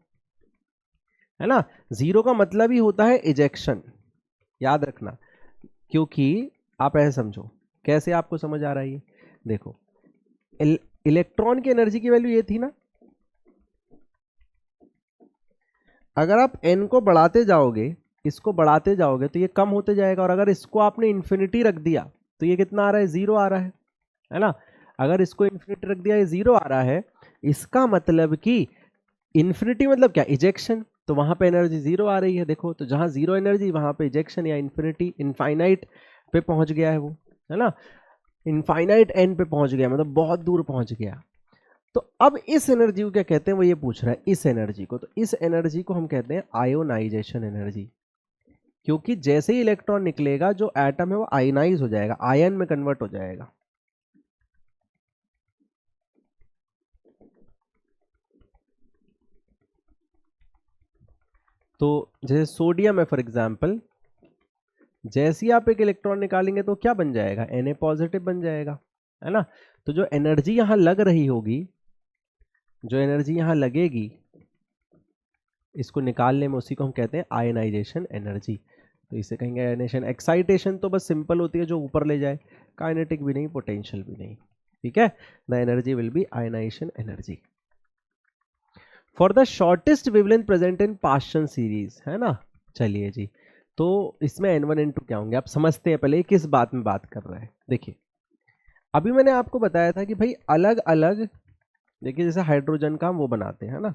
है ना। 0 का मतलब ही होता है इजेक्शन, याद रखना। क्योंकि आप ऐसे समझो, कैसे आपको समझ आ रहा है ये, देखो इलेक्ट्रॉन की एनर्जी की वैल्यू ये थी ना, अगर आप n को बढ़ाते जाओगे, इसको बढ़ाते जाओगे तो ये कम होते जाएगा, और अगर इसको आपने इन्फिनिटी रख दिया तो ये कितना आ रहा है 0 आ रहा है ना। अगर इसको इन्फिनिटी रख दिया ये 0 आ रहा है, इसका मतलब कि इन्फिनिटी मतलब क्या, इजेक्शन, तो वहां पे एनर्जी 0 आ रही है। देखो तो जहां 0 एनर्जी वहां पे इजेक्शन या इन्फिनिटी, इनफाइनाइट पे पहुंच गया है वो, है ना, इनफाइनाइट एन पे पहुंच गया, मतलब बहुत दूर पहुंच गया। तो अब इस एनर्जी को क्या कहते हैं, वो ये पूछ रहा है इस एनर्जी को, तो इस एनर्जी को हम कहते हैं आयोनाइजेशन एनर्जी। क्योंकि जैसे ही इलेक्ट्रॉन निकलेगा जो एटम है वो आयनाइज हो जाएगा, आयन में कन्वर्ट हो जाएगा। तो जैसे सोडियम है फॉर एग्जाम्पल, जैसे ही आप एक इलेक्ट्रॉन निकालेंगे तो क्या बन जाएगा, Na पॉजिटिव बन जाएगा, है ना। तो जो एनर्जी यहां लग रही होगी, जो एनर्जी यहां लगेगी इसको निकालने में, उसी को हम कहते हैं आयनाइजेशन एनर्जी। तो इसे कहेंगे आयनाइजेशन। एक्साइटेशन तो बस सिंपल होती है, जो ऊपर ले जाए, काइनेटिक भी नहीं, पोटेंशियल भी नहीं, ठीक है। The energy will be ionisation energy. For the shortest wavelength present in Paschen series, है ना। चलिए जी, तो इसमें N1 N2 क्या होंगे, आप समझते हैं पहले किस बात में बात कर रहा है। देखिए अभी मैंने आपको बताया था कि भाई अलग अलग, देखिए जैसे हाइड्रोजन का हम वो बनाते हैं ना,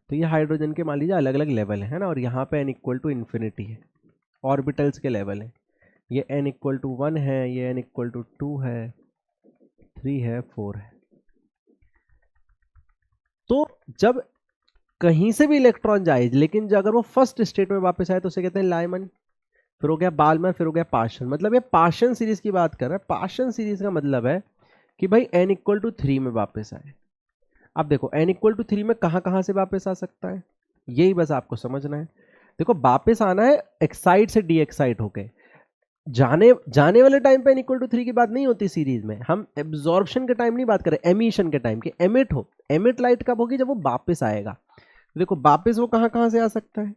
तो ये हाइड्रोजन के मान लीजिए अलग अलग लेवल है ना, और यहाँ पे n इक्वल टू इन्फिनिटी है, ऑर्बिटल्स के लेवल है। ये n इक्वल टू 1 है, ये n इक्वल टू 2 है, 3 है, 4 है। तो जब कहीं से भी इलेक्ट्रॉन जाए, लेकिन अगर वो फर्स्ट स्टेट में वापस आए तो उसे कहते हैं लाइमन, फिर हो गया बाल्मर, फिर हो गया पाशन। मतलब ये पाशन सीरीज की बात कर रहा है। पाशन सीरीज का मतलब है कि भाई n इक्वल टू 3 में वापस आए। अब देखो n इक्वल टू 3 में कहां से वापस आ सकता है, यही बस आपको समझना है। देखो वापस आना है एक्साइट से डी एक्साइट होके, जाने वाले टाइम पे n इक्वल टू 3 की बात नहीं होती सीरीज में। हम एब्जॉर्प्शन के टाइम नहीं बात करें, एमिशन के टाइम की। एमिट हो, एमिट लाइट कब होगी, जब वो वापस आएगा। देखो वापस वो कहां से आ सकता है,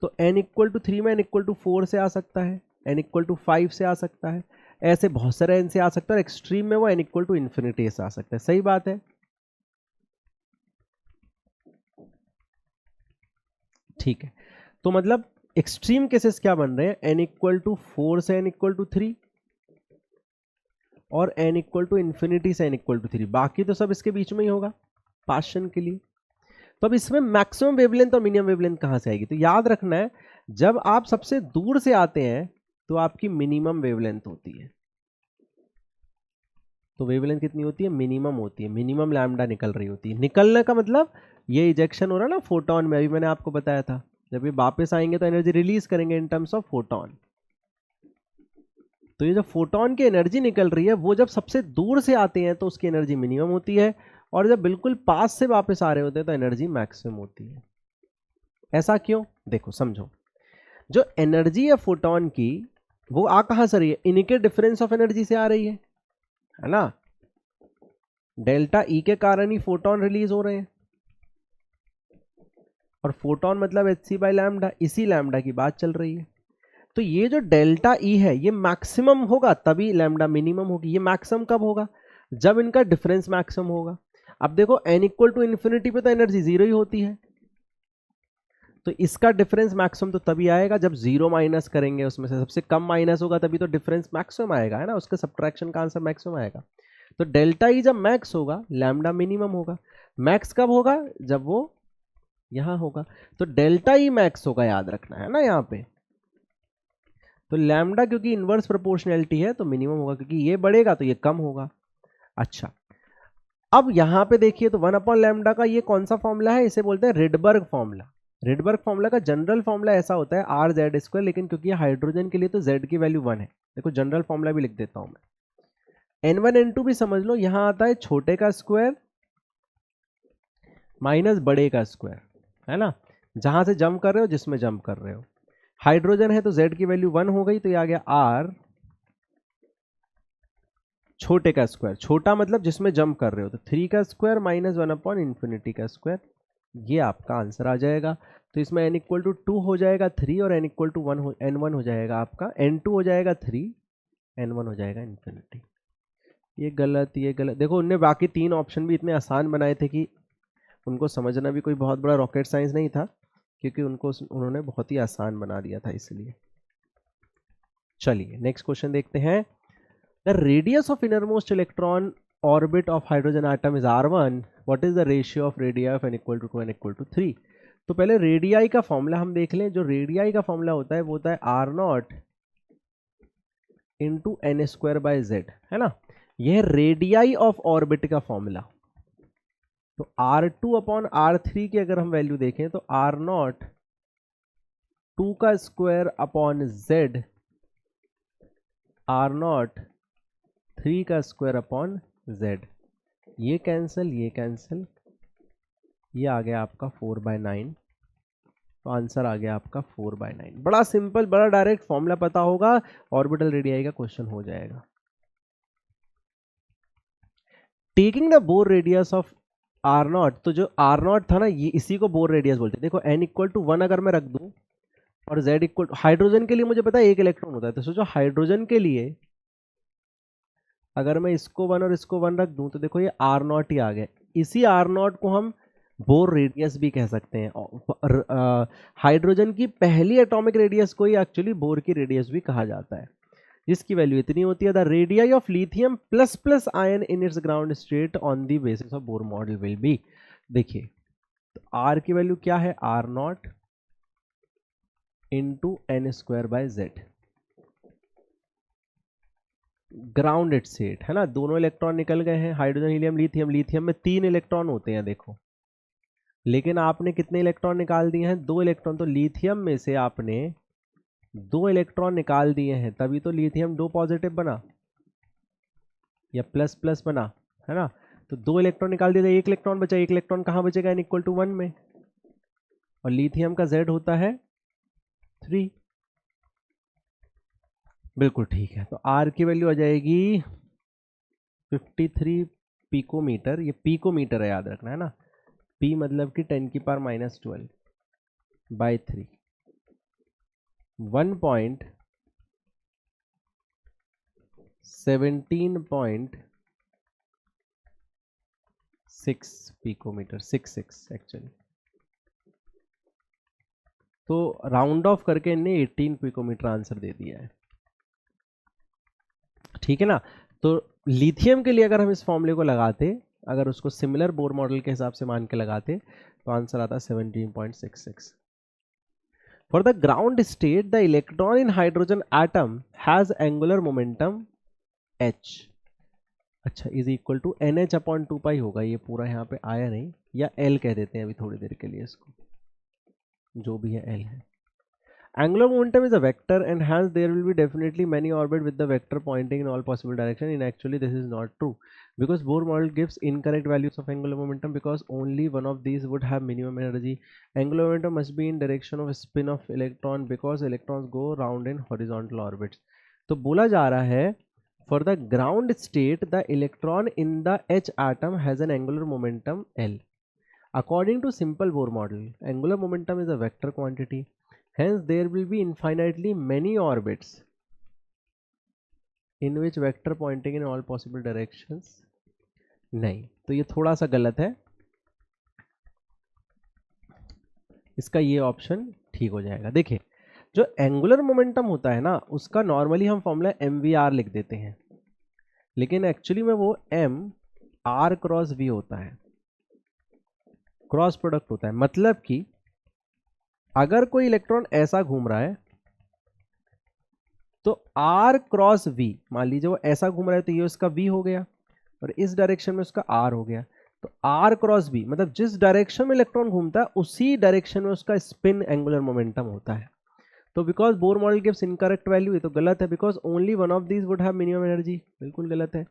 तो n इक्वल टू 3 में n इक्वल टू 4 से आ सकता है, n इक्वल टू 5 से आ सकता है, ऐसे बहुत सारे n से आ सकता है, और एक्सट्रीम में वो n इक्वल टू इन्फिनिटी से आ सकता है। सही बात है, ठीक है। तो मतलब एक्सट्रीम केसेस क्या बन रहे हैं, n इक्वल टू 4 से n इक्वल टू 3, और n इक्वल टू इन्फिनिटी से n इक्वल टू 3। बाकी तो सब इसके बीच में ही होगा पाशन के लिए। तो अब इसमें मैक्सिमम वेवलेंथ और मिनिमम वेवलेंथ कहां से आएगी, तो याद रखना है जब आप सबसे दूर से आते हैं तो आपकी मिनिमम वेवलेंथ होती है। तो वेवलेंथ कितनी होती है, मिनिमम होती है, मिनिमम लैम्डा निकल रही होती है। निकलने का मतलब ये इजेक्शन हो रहा है ना फोटोन में, अभी मैंने आपको बताया था, जब ये वापस आएंगे तो एनर्जी रिलीज करेंगे इन टर्म्स ऑफ फोटोन। तो ये जो फोटोन की एनर्जी निकल रही है वो जब सबसे दूर से आते हैं तो उसकी एनर्जी मिनिमम होती है, और जब बिल्कुल पास से वापस आ रहे होते हैं तो एनर्जी मैक्सिमम होती है। ऐसा क्यों, देखो समझो। जो एनर्जी है फोटोन की वो आ कहां से रही है, इनके डिफरेंस ऑफ एनर्जी से आ रही है ना। डेल्टा ई के कारण ही फोटोन रिलीज हो रहे हैं, और फोटोन मतलब एच सी बाई लैम्डा, इसी लैम्डा की बात चल रही है। तो ये जो डेल्टा ई है ये मैक्सिमम होगा तभी लैम्डा मिनिमम होगी। ये मैक्सिमम कब होगा, जब इनका डिफरेंस मैक्सिमम होगा। अब देखो n इक्वल टू इन्फिनिटी पे तो एनर्जी जीरो ही होती है, तो इसका डिफरेंस मैक्सिमम तो तभी आएगा जब जीरो माइनस करेंगे, उसमें से सबसे कम माइनस होगा तभी तो डिफरेंस मैक्सिमम आएगा, है ना। उसके सब्ट्रैक्शन का आंसर मैक्सिमम आएगा। तो डेल्टा ई जब मैक्स होगा लैम्डा मिनिमम होगा। मैक्स कब होगा, जब वो यहां होगा। तो डेल्टा ई मैक्स होगा, याद रखना है ना यहाँ पे। तो लैम्डा क्योंकि इनवर्स प्रोपोर्शनैलिटी है तो मिनिमम होगा, क्योंकि ये बढ़ेगा तो ये कम होगा। अच्छा, अब यहां पे देखिए तो 1 अपॉन लैम्डा का ये कौन सा फॉर्मूला है, इसे बोलते हैं रिडबर्ग फॉर्मूला। रिडबर्ग फॉर्मूला का जनरल फॉर्मूला ऐसा होता है आर जेड स्क्वायर, लेकिन क्योंकि हाइड्रोजन के लिए तो जेड की वैल्यू 1 है। देखो जनरल फॉर्मूला भी लिख देता हूं मैं, N1 N2 भी समझ लो, यहां आता है छोटे का स्क्वायर माइनस बड़े का स्क्वायर, है ना। जहां से जंप कर रहे हो, जिसमें जंप कर रहे हो। हाइड्रोजन है तो जेड की वैल्यू 1 हो गई, तो ये आ गया आर छोटे का स्क्वायर, छोटा मतलब जिसमें जंप कर रहे हो, तो 3 का स्क्वायर माइनस 1 अपॉन इन्फिनिटी का स्क्वायर। ये आपका आंसर आ जाएगा। तो इसमें n इक्वल टू 2 हो जाएगा 3, और n इक्वल टू 1 हो, n1 हो जाएगा आपका, n2 हो जाएगा 3, n1 हो जाएगा इन्फिनिटी। ये गलत, ये गलत। देखो उनने बाकी 3 ऑप्शन भी इतने आसान बनाए थे कि उनको समझना भी कोई बहुत बड़ा रॉकेट साइंस नहीं था, क्योंकि उन्होंने बहुत ही आसान बना दिया था इसलिए। चलिए नेक्स्ट क्वेश्चन देखते हैं। The radius of innermost electron orbit of hydrogen atom is r1. What is the ratio of radii of n equal to 2 n equal to 3? तो पहले रेडियाई का फॉर्मूला हम देख लें। जो रेडियाई का फॉर्मूला होता है वो होता है r naught into n square by z, है ना। यह रेडियाई ऑफ ऑर्बिट का फॉर्मूला। तो R2 अपॉन R3 की अगर हम वैल्यू देखें तो आर नॉट 2 का square upon z, r naught 3 का स्क्वायर अपॉन z, ये कैंसिल, ये कैंसिल, ये आ गया आपका 4/9, तो आंसर आ गया आपका 4/9। बड़ा सिंपल, बड़ा डायरेक्ट, फॉर्मूला पता होगा, ऑर्बिटल रेडियाई का क्वेश्चन हो जाएगा। Taking the Bohr radius of r naught, तो जो आर नॉट था ना, ये इसी को बोर रेडियस बोलते हैं। देखो n=1 अगर मैं रख दूं और z हाइड्रोजन के लिए मुझे पता है 1 इलेक्ट्रॉन होता है, तो सोचो हाइड्रोजन के लिए अगर मैं इसको 1 और इसको 1 रख दूं तो देखो ये आर नॉट ही आ गया। इसी आर नॉट को हम बोर रेडियस भी कह सकते हैं। हाइड्रोजन की पहली एटॉमिक रेडियस को ही एक्चुअली बोर की रेडियस भी कहा जाता है, जिसकी वैल्यू इतनी होती है। The radii of lithium plus plus ion in its ground state on the basis of Bohr model will be, देखिए तो आर की वैल्यू क्या है, r naught into n²/z, grounded state है ना। दोनों इलेक्ट्रॉन निकल गए हैं, हाइड्रोजन हीलियम लिथियम, लिथियम में 3 इलेक्ट्रॉन होते हैं देखो, लेकिन आपने कितने इलेक्ट्रॉन निकाल दिए हैं, 2 इलेक्ट्रॉन। तो लिथियम में से आपने 2 इलेक्ट्रॉन निकाल दिए हैं, तभी तो लिथियम 2 पॉजिटिव बना या प्लस प्लस बना, है ना। तो 2 इलेक्ट्रॉन निकाल दिए, 1 इलेक्ट्रॉन बचा, 1 इलेक्ट्रॉन कहाँ बचेगा, n=1 में, और लिथियम का z होता है 3। बिल्कुल ठीक है, तो r की वैल्यू आ जाएगी 53 पिकोमीटर। ये पिकोमीटर है, याद रखना है ना, p मतलब कि 10⁻⁻12 बाई 3, 17.6 पिकोमीटर, 66 एक्चुअली। तो राउंड ऑफ करके इन्हें 18 पिकोमीटर आंसर दे दिया है, ठीक है ना। तो लिथियम के लिए अगर हम इस फॉर्मूले को लगाते, अगर उसको सिमिलर बोर मॉडल के हिसाब से मान के लगाते, तो आंसर आता 17.66। For the ground state the electron in hydrogen atom has angular momentum h, अच्छा, इज इक्वल टू NH/2π होगा। ये पूरा यहाँ पे आया नहीं, या L कह देते हैं अभी थोड़ी देर के लिए इसको, जो भी है L है। Angular momentum is a vector and hence there will be definitely many orbits with the vector pointing in all possible directions. In actually this is not true, because Bohr model gives incorrect values of angular momentum because only one of these would have minimum energy. Angular momentum must be in direction of spin of electron because electrons go round in horizontal orbits. तो बोला जा रहा है for the ground state the electron in the H atom has an angular momentum L. According to simple Bohr model, angular momentum is a vector quantity. Hence there will be infinitely many orbits in which vector pointing in all possible directions नहीं, तो ये थोड़ा सा गलत है, इसका ये option ठीक हो जाएगा। देखिए जो एंगुलर मोमेंटम होता है ना, उसका नॉर्मली हम फॉर्मूला mvr लिख देते हैं, लेकिन एक्चुअली में वो m r क्रॉस v होता है, क्रॉस प्रोडक्ट होता है। मतलब कि अगर कोई इलेक्ट्रॉन ऐसा घूम रहा है तो r क्रॉस v, मान लीजिए वो ऐसा घूम रहा है तो ये उसका v हो गया, और इस डायरेक्शन में उसका r हो गया। तो r क्रॉस v मतलब जिस डायरेक्शन में इलेक्ट्रॉन घूमता है उसी डायरेक्शन में उसका स्पिन एंगुलर मोमेंटम होता है। तो because Bohr model gives incorrect value, ये तो गलत है, because only one of these would have minimum energy, बिल्कुल गलत है।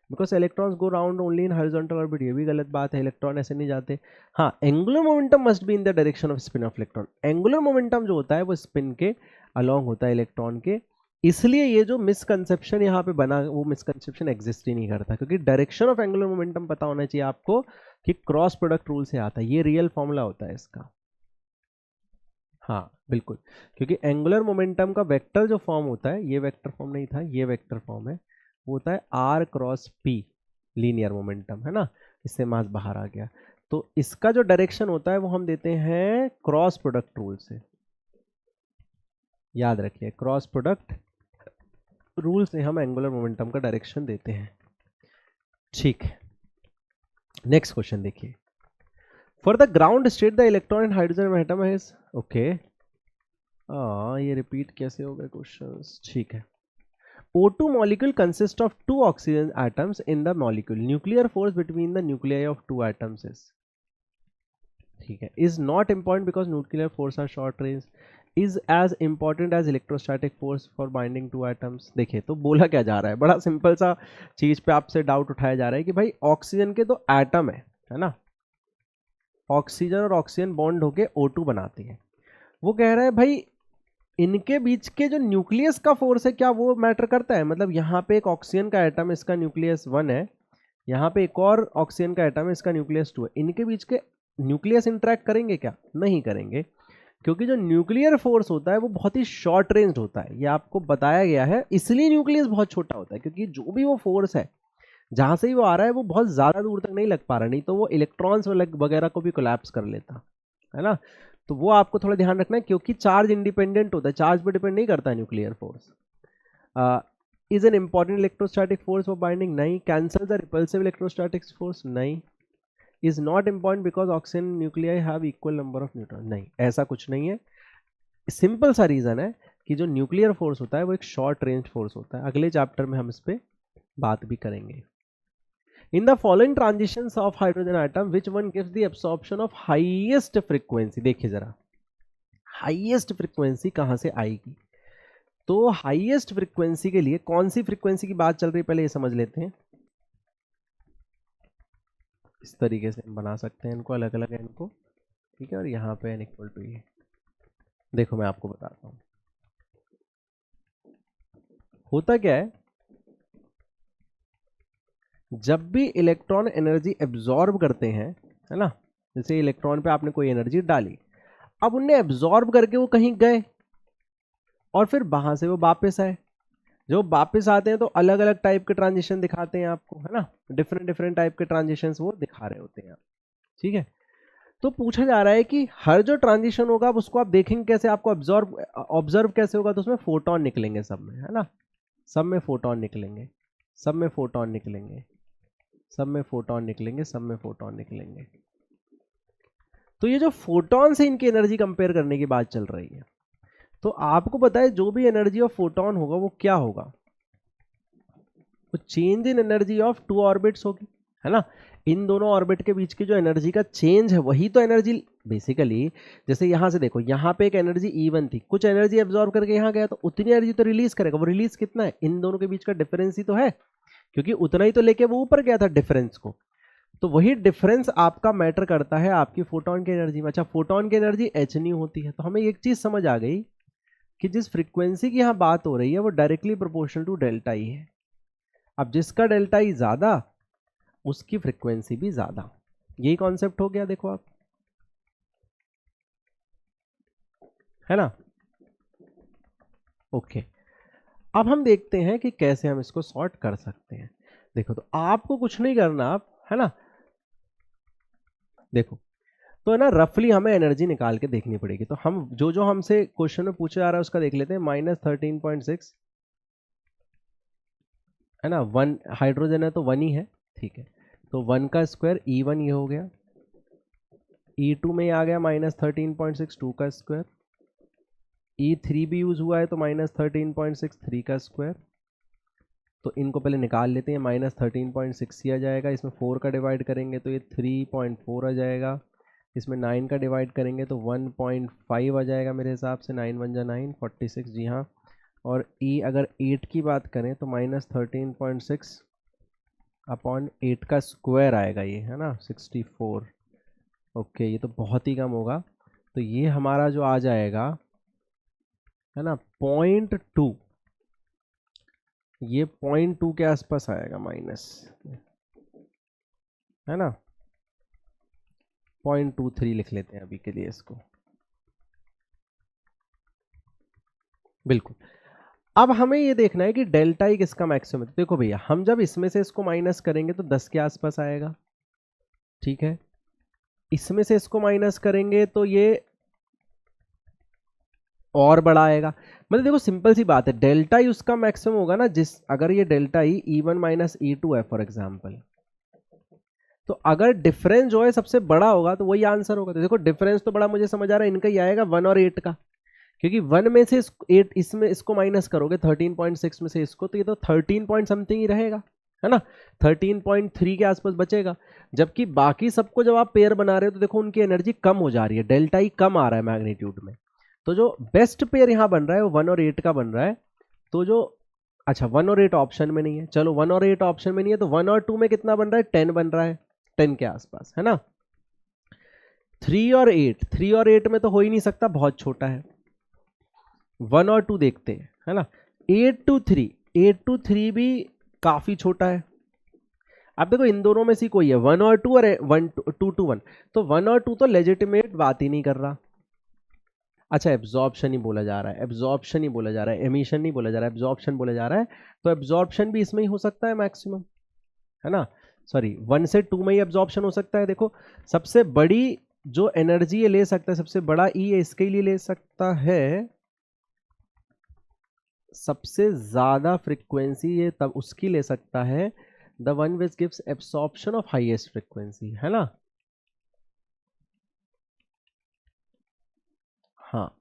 Because electrons go round only in horizontal orbit, ये भी गलत बात है, इलेक्ट्रॉन ऐसे नहीं जाते। हाँ, angular momentum must be in the direction off spin off electron. Angular momentum जो होता है वो स्पिन के अलॉन्ग होता है इलेक्ट्रॉन के, इसलिए ये जो मिसकंसेप्शन यहाँ पे बना, वो मिसकंसेप्शन एग्जिस्ट ही नहीं करता, क्योंकि डायरेक्शन ऑफ एंगुलर मोमेंटम पता होना चाहिए आपको कि क्रॉस प्रोडक्ट रूल से आता है, ये रियल फॉर्मूला होता है इसका। हाँ बिल्कुल, क्योंकि एंगुलर मोमेंटम का वेक्टर जो फॉर्म होता है, ये वेक्टर फॉर्म नहीं था, ये वेक्टर फॉर्म है, वो होता है r cross p, linear momentum है ना, इससे मास बाहर आ गया। तो इसका जो डायरेक्शन होता है वो हम देते हैं क्रॉस प्रोडक्ट रूल से, याद रखिए, क्रॉस प्रोडक्ट रूल से हम एंगुलर मोमेंटम का डायरेक्शन देते हैं। ठीक है, नेक्स्ट क्वेश्चन देखिए। For the ground state the electron in hydrogen atom is, okay, ये रिपीट कैसे हो गए क्वेश्चंस, ठीक है। O2 molecule consists of 2 oxygen atoms in the molecule. Nuclear force between the nuclei of 2 atoms is, ठीक है, is not important because nuclear force are short range. Is as important as electrostatic force for binding to atoms. देखिए तो बोला क्या जा रहा है, बड़ा सिंपल सा चीज पे आपसे डाउट उठाया जा रहा है कि भाई ऑक्सीजन के तो एटम है ना, ऑक्सीजन और ऑक्सीजन बॉन्ड होके O2 बनाती है। वो कह रहा है भाई इनके बीच के जो न्यूक्लियस का फोर्स है क्या वो मैटर करता है? मतलब यहाँ पे एक ऑक्सीजन का एटम, इसका न्यूक्लियस 1 है, यहाँ पे एक और ऑक्सीजन का एटम है, इसका न्यूक्लियस 2 है, इनके बीच के न्यूक्लियस इंटरेक्ट करेंगे क्या? नहीं करेंगे, क्योंकि जो न्यूक्लियर फोर्स होता है वो बहुत ही शॉर्ट रेंज होता है, ये आपको बताया गया है। इसलिए न्यूक्लियस बहुत छोटा होता है, क्योंकि जो भी वो फोर्स है जहां से ही वो आ रहा है वो बहुत ज्यादा दूर तक नहीं लग पा रहा, नहीं तो वो इलेक्ट्रॉन्स वगैरह को भी कोलैप्स कर लेता है ना। तो वो आपको थोड़ा ध्यान रखना है, क्योंकि चार्ज इंडिपेंडेंट होता है, चार्ज पे डिपेंड नहीं करता है nuclear force. Is an important electrostatic force for binding, नहीं। Cancel the repulsive electrostatic force, नहीं। Is not important because oxygen nuclei have equal number of neutron, नहीं, ऐसा कुछ नहीं है। सिंपल सा रीजन है कि जो न्यूक्लियर फोर्स होता है वो एक शॉर्ट रेंज फोर्स होता है। अगले चैप्टर में हम इस पे बात भी करेंगे। In the following transitions of hydrogen atom, which one gives the absorption of highest frequency? देखिए जरा हाईएस्ट फ्रीक्वेंसी कहां से आएगी? तो हाईएस्ट फ्रीक्वेंसी के लिए कौन सी फ्रीक्वेंसी की बात चल रही है पहले ये समझ लेते हैं। इस तरीके से हम बना सकते हैं इनको, अलग अलग एन को, ठीक है, और यहाँ पे n इक्वल टू ये। देखो मैं आपको बताता हूं होता क्या है। जब भी इलेक्ट्रॉन एनर्जी एब्जॉर्ब करते हैं, है ना, जैसे इलेक्ट्रॉन पे आपने कोई एनर्जी डाली, अब उन्हें एब्जॉर्ब करके वो कहीं गए और फिर वहां से वो वापस आए। जो वापस आते हैं तो अलग अलग टाइप के ट्रांजिशन दिखाते हैं आपको, है ना, डिफरेंट डिफरेंट टाइप के ट्रांजिशंस वो दिखा रहे होते हैं, ठीक है। तो पूछा जा रहा है कि हर जो ट्रांजिशन होगा अब उसको आप देखेंगे कैसे, आपको ऑब्जर्व कैसे होगा? तो उसमें फोटोन निकलेंगे सब में, है ना, सब में फोटोन निकलेंगे, सब में फोटोन निकलेंगे, सब में फोटोन निकलेंगे, सब में फोटोन निकलेंगे। तो ये जो फोटोन से इनकी एनर्जी कंपेयर करने की बात चल रही है, तो आपको पता है जो भी एनर्जी ऑफ फोटोन होगा वो क्या होगा? वो change in energy of two orbits होगी, है ना। इन दोनों ऑर्बिट के बीच की जो एनर्जी का चेंज है वही तो एनर्जी बेसिकली। जैसे यहां से देखो, यहां पे एक एनर्जी E1 थी, कुछ एनर्जी एब्जॉर्ब करके यहां गया तो उतनी एनर्जी तो रिलीज करेगा। वो रिलीज कितना है? इन दोनों के बीच का डिफरेंस ही तो है, क्योंकि उतना ही तो लेके वो ऊपर गया था डिफरेंस को। तो वही डिफरेंस आपका मैटर करता है आपकी फोटोन की एनर्जी में। अच्छा, फोटोन की एनर्जी h होती है, तो हमें एक चीज समझ आ गई कि जिस फ्रीक्वेंसी की यहां बात हो रही है वो directly proportional to delta E है। अब जिसका डेल्टा ई ज्यादा उसकी फ्रीक्वेंसी भी ज्यादा, यही कॉन्सेप्ट हो गया, देखो आप, है ना। ओके, अब हम देखते हैं कि कैसे हम इसको सॉर्ट कर सकते हैं। देखो तो आपको कुछ नहीं करना, आप, है ना, देखो तो है ना, रफली हमें एनर्जी निकाल के देखनी पड़ेगी। तो हम जो जो हमसे क्वेश्चन में पूछा जा रहा है उसका देख लेते हैं। -13.6 है ना, 1 हाइड्रोजन है तो 1 ही है, ठीक है। तो 1 का स्क्वायर E1 ये हो गया, E2 में आ गया -13.6 2 का स्क्वायर, E3 भी यूज हुआ है तो -13.6 3 का स्क्वायर। तो इनको पहले निकाल लेते हैं। -13.6 ही आ जाएगा, इसमें 4 का डिवाइड करेंगे तो ये 3.4 आ जाएगा, इसमें 9 का डिवाइड करेंगे तो 1.5 आ जाएगा मेरे हिसाब से। 9 1 जा 9 46, जी हाँ। और E अगर 8 की बात करें तो -13.6 अपॉन 8 का स्क्वायर आएगा ये, है ना, 64। ओके, ये तो बहुत ही कम होगा, तो ये हमारा जो आ जाएगा, है ना, 0.2, ये 0.2 के आसपास आएगा माइनस, है ना, 0.23 लिख लेते हैं अभी के लिए इसको, बिल्कुल। अब हमें ये देखना है कि डेल्टा ई किसका मैक्सिमम है। देखो भैया, हम जब इसमें से इसको माइनस करेंगे तो 10 के आसपास आएगा, ठीक है। इसमें से इसको माइनस करेंगे तो ये और बड़ा आएगा। मतलब देखो सिंपल सी बात है, डेल्टा ई उसका मैक्सिमम होगा ना जिस, अगर ये delta E E1 minus E2 है फॉर एग्जांपल, तो अगर डिफरेंस जो है सबसे बड़ा होगा तो वही आंसर होगा। तो देखो डिफरेंस तो बड़ा मुझे समझ आ रहा है, इनका ही आएगा 1 और 8 का, क्योंकि 1 में से 8 इसमें इसको माइनस करोगे 13.6 में से इसको, तो ये तो 13 पॉइंट समथिंग ही रहेगा, है ना, 13.3 के आसपास बचेगा। जबकि बाकी सबको जब आप पेयर बना रहे हो तो देखो उनकी एनर्जी कम हो जा रही है, डेल्टा ई कम आ रहा है मैग्नीट्यूड में। तो जो बेस्ट पेयर यहाँ बन रहा है वो 1 और 8 का बन रहा है। तो जो अच्छा 1 और 8 ऑप्शन में नहीं है, चलो 1 और 8 ऑप्शन में नहीं है तो 1 और 2 में कितना बन रहा है, 10 बन रहा है, 10 के आसपास है ना। 3 और 8, 3 और 8 में तो हो ही नहीं सकता, बहुत छोटा है। 1 और 2 देखते हैं है ना। 8 to 3, 8 to 3 भी काफी छोटा है। अब देखो इन दोनों में से कोई है, 1 और 2 और 2 to 1, तो 1 और 2 तो लेजिटिमेट बात ही नहीं कर रहा। अच्छा एब्जॉर्प्शन ही बोला जा रहा है, एब्जॉर्प्शन ही बोला जा रहा है, एमिशन नहीं बोला जा रहा है, एब्जॉर्प्शन बोला जा रहा है। तो एब्जॉर्प्शन भी इसमें ही हो सकता है मैक्सिमम, है ना। सॉरी 1 से 2 में ही एब्जॉर्प्शन हो सकता है। देखो सबसे बड़ी जो एनर्जी ये ले सकता है, सबसे बड़ा ई इसके लिए ले सकता है, सबसे ज्यादा फ्रीक्वेंसी ये तब उसकी ले सकता है, the one which gives absorption of highest frequency, है ना। हाँ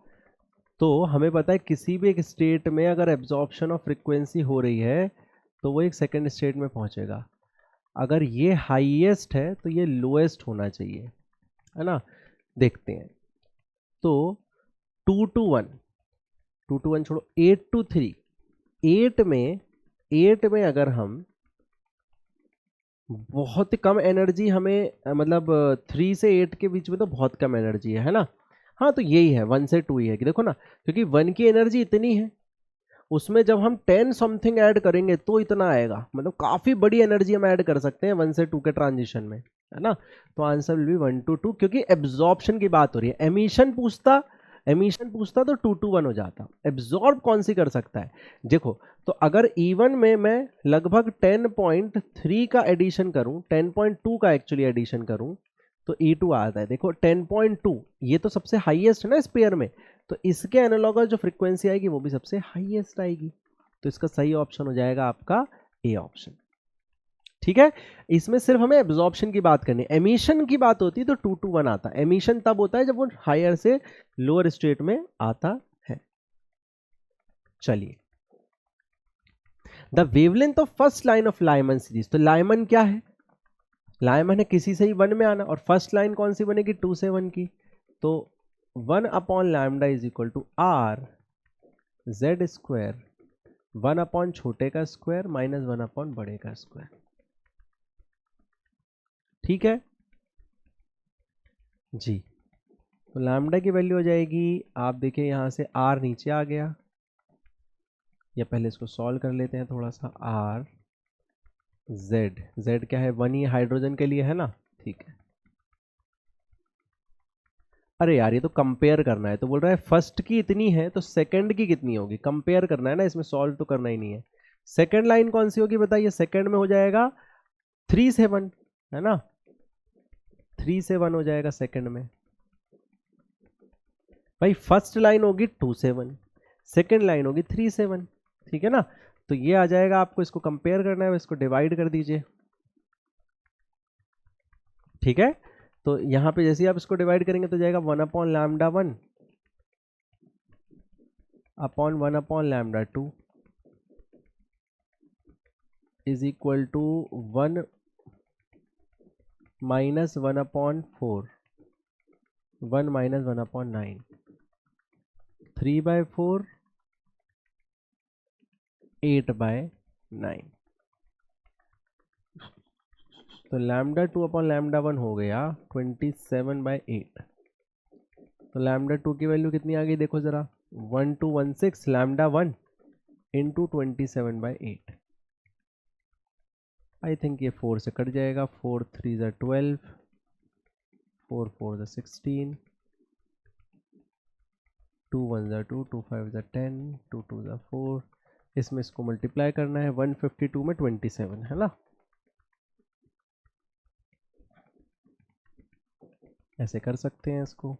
तो हमें पता है किसी भी एक स्टेट में अगर एब्जॉर्प्शन ऑफ फ्रीक्वेंसी हो रही है तो वो एक सेकंड स्टेट में पहुंचेगा। अगर ये हाईएस्ट है तो ये लोएस्ट होना चाहिए, है ना। देखते हैं तो 2 to 1, 2 to 1 छोड़ो, 8 to 3, 8 में अगर हम बहुत कम एनर्जी हमें मतलब 3 से 8 के बीच में तो बहुत कम एनर्जी है ना। हाँ तो यही है 1 से 2 ही है कि देखो ना, क्योंकि 1 की एनर्जी इतनी है, उसमें जब हम 10 समथिंग ऐड करेंगे तो इतना आएगा, मतलब काफी बड़ी एनर्जी हम ऐड कर सकते हैं 1 से 2 के ट्रांजिशन में, है ना। तो आंसर विल बी 1 to 2, क्योंकि एब्जॉर्प्शन की बात हो रही है। एमिशन पूछता तो 2 to 1 हो जाता। एब्जॉर्ब कौन सी कर सकता है, देखो तो अगर E1 में मैं लगभग 10.3 का एडिशन करूं, 10.2 का एक्चुअली एडिशन करूं तो E2 आता है। देखो 10.2 ये तो सबसे हाईएस्ट है ना इस पेयर में, तो इसके एनालॉगस जो फ्रीक्वेंसी आएगी वो भी सबसे हाईएस्ट आएगी। तो इसका सही ऑप्शन हो जाएगा आपका ए ऑप्शन। ठीक है, इसमें सिर्फ हमें एब्जॉर्प्शन की बात करनी है, एमिशन की बात होती है तो 2 to 1 आता है। एमिशन तब होता है जब वो हायर से लोअर स्टेट में आता है। चलिए, the wavelength of first line of Lyman series, तो लाइमन क्या है, लाइमन है किसी से ही 1 में आना, और फर्स्ट लाइन कौन सी बनेगी 2 से 1 की, तो 1 upon lambda is equal to R z square, 1 upon छोटे का स्क्वायर माइनस 1 अपॉन बड़े का स्क्वायर। ठीक है जी, तो लैम्डा की वैल्यू हो जाएगी, आप देखिए यहां से आर नीचे आ गया, या पहले इसको सॉल्व कर लेते हैं थोड़ा सा। आर जेड, जेड क्या है 1 ही हाइड्रोजन के लिए है ना, ठीक है। अरे यार ये तो कंपेयर करना है, तो बोल रहा है फर्स्ट की इतनी है तो सेकंड की कितनी होगी, कंपेयर करना है ना, इसमें सॉल्व तो करना ही नहीं है। सेकंड लाइन कौन सी होगी बताइए, सेकंड में हो जाएगा 3 से 1, है ना, 3 से 1 हो जाएगा सेकंड में। भाई फर्स्ट लाइन होगी 2 से 1, सेकंड लाइन होगी 3 से 1, ठीक है ना। तो ये आ जाएगा, आपको इसको कंपेयर करना है, इसको डिवाइड कर दीजिए। ठीक है, तो यहां पे जैसे ही आप इसको डिवाइड करेंगे तो जाएगा 1 upon lambda 1 upon 1 upon lambda 2 is equal to 1 minus 1 upon 4, 1 minus 1 upon 9, 3/4, 8/9। तो लैम्डा 2 अपॉन लैम्डा 1 हो गया 27/8। तो लैम्डा 2 की वैल्यू कितनी आ गई देखो जरा, 1216 लैम्डा 1 इंटू 27/8। आई थिंक ये 4 से कट जाएगा, 4 3 ज़ा 12, 4 4 ज़ा 16, 2 1 ज़ा 2, 2 5 ज़ा 10, 2 2 ज़ा 4, इसमें इसको मल्टीप्लाई करना है, 152 में 27, है ना। ऐसे कर सकते हैं इसको।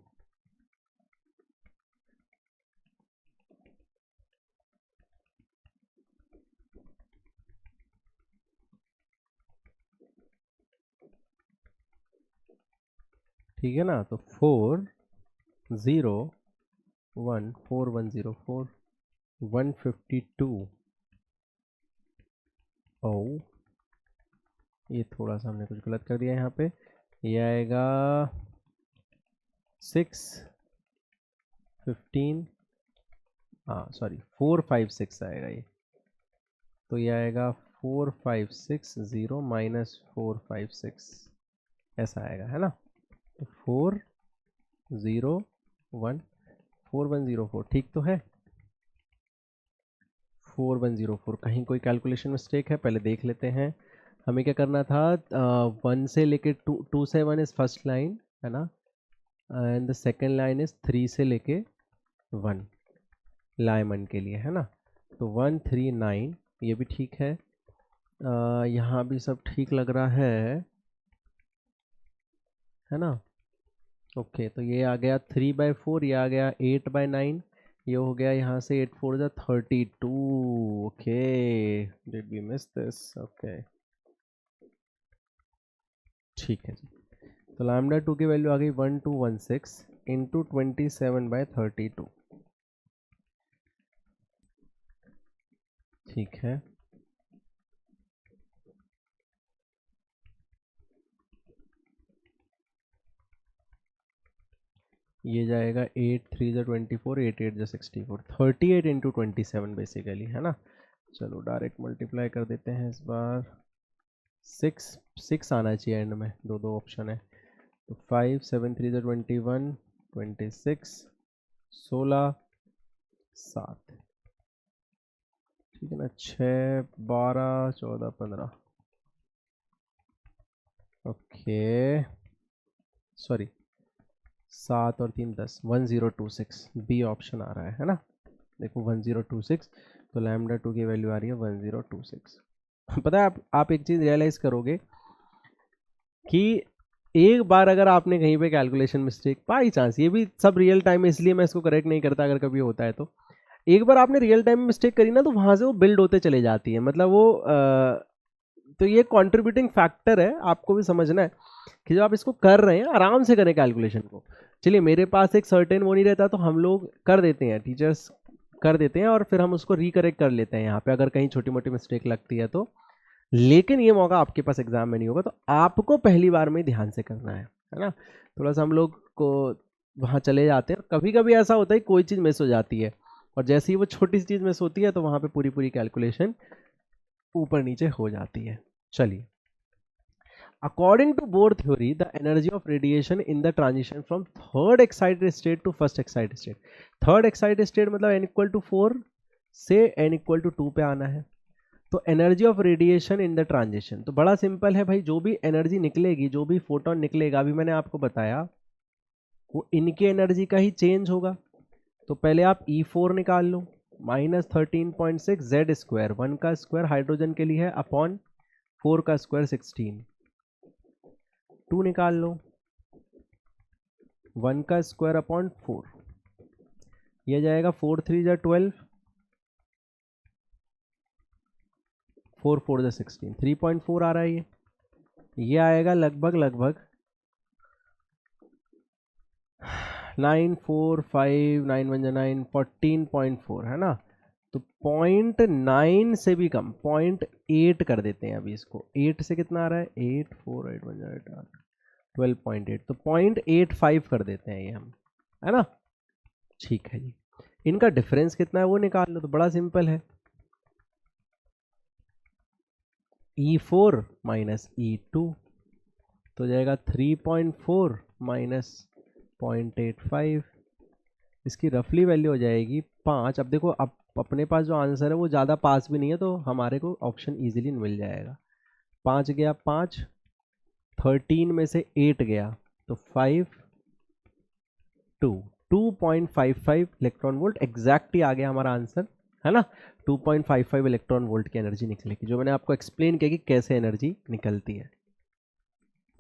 ठीक है ना, तो 4 0 1 4 1 0 4 152। ओ ये थोड़ा सा हमने कुछ गलत कर दिया यहाँ पे, ये आएगा 6 15, हाँ सॉरी 456 आएगा ये, तो ये आएगा 4560 माइनस 456, ऐसा आएगा है ना। तो 4104 ठीक तो है। 4104, कहीं कोई कैलकुलेशन मिस्टेक है पहले देख लेते हैं। हमें क्या करना था, 1 से लेके 2 से 1 इज फर्स्ट लाइन है ना, and the second line is 3 से लेके 1 लाइमन के लिए है ना। तो 139 ये भी ठीक है, यहाँ भी सब ठीक लग रहा है ना। ओके तो ये आ गया 3/4, ये आ गया 8/9, ये हो गया यहाँ से 8 4 32। Okay did we miss this, okay ठीक है जी। तो लैम्डा 2 की वैल्यू आ गई 1216 इंटू 27/32, ठीक है। ये जाएगा 8 3 24, 8 8 64, 38 इंटू 27 बेसिकली है ना। चलो डायरेक्ट मल्टीप्लाई कर देते हैं इस बार, 6 आना चाहिए एंड में, दो ऑप्शन है। तो 5 7 3 21, 26, 16 7, ठीक है ना, 6 12 14 15, ओके सॉरी 7 और 3 10, 1026 बी ऑप्शन आ रहा है ना। देखो 1026, तो लैम्डा 2 की वैल्यू आ रही है 1026। पता है आप एक चीज़ रियलाइज़ करोगे कि एक बार अगर आपने कहीं पे कैलकुलेशन मिस्टेक बाई चांस, ये भी सब रियल टाइम में इसलिए मैं इसको करेक्ट नहीं करता अगर कभी होता है तो, एक बार आपने रियल टाइम में मिस्टेक करी ना तो वहाँ से वो बिल्ड होते चले जाती है, मतलब वो तो ये कंट्रीब्यूटिंग फैक्टर है, आपको भी समझना है कि जब आप इसको कर रहे हैं आराम से करें कैलकुलेशन को। चलिए मेरे पास एक सर्टेन वो नहीं रहता तो हम लोग कर देते हैं, टीचर्स कर देते हैं और फिर हम उसको रिकरेक्ट कर लेते हैं यहाँ पे अगर कहीं छोटी मोटी मिस्टेक लगती है तो। लेकिन ये मौका आपके पास एग्जाम में नहीं होगा, तो आपको पहली बार में ध्यान से करना है ना। थोड़ा सा हम लोग को वहाँ चले जाते हैं, कभी कभी ऐसा होता है कोई चीज़ मिस हो जाती है और जैसे ही वो छोटी सी चीज़ मिस होती है तो वहाँ पे पूरी पूरी कैलकुलेशन ऊपर नीचे हो जाती है। चलिए, according to Bohr theory the energy of radiation in the transition from third excited state to first excited state, third excited state मतलब n इक्वल टू 4 से n इक्वल टू 2 पे आना है। तो energy of radiation in the transition तो बड़ा simple है भाई, जो भी एनर्जी निकलेगी, जो भी फोटोन निकलेगा, अभी मैंने आपको बताया वो इनके एनर्जी का ही चेंज होगा। तो पहले आप E4 निकाल लो, -13.6 जेड स्क्वायर, 1 का स्क्वायर हाइड्रोजन के लिए है अपॉन 4 का स्क्वायर 16, 2 निकाल लो, 1 का स्क्वायर अपॉन 4, यह जाएगा 4 3 12, 4 4 16, 3.4 आ रहा है ये आएगा लगभग 9 4 5 9 1 9 14.4 है ना। तो 0.9 से भी कम, 0.8 कर देते हैं अभी इसको, 8 से कितना आ रहा है 8 4 8 1 8 12.8, तो 0.85 कर देते हैं ये हम, है ना। ठीक है जी, इनका डिफरेंस कितना है वो निकाल लो, तो बड़ा सिंपल है, E4 माइनस E2 तो जाएगा 3.4 माइनस 0.85, इसकी रफली वैल्यू हो जाएगी 5। अब देखो, अब अपने पास जो आंसर है वो ज़्यादा पास भी नहीं है तो हमारे को ऑप्शन इजीली मिल जाएगा। 5 गया 5, 13 में से 8 गया तो 5 2, 2.55 इलेक्ट्रॉन वोल्ट एग्जैक्ट ही आ गया हमारा आंसर, है ना। 2.55 इलेक्ट्रॉन वोल्ट की एनर्जी निकलेगी, जो मैंने आपको एक्सप्लेन किया कि कैसे एनर्जी निकलती है।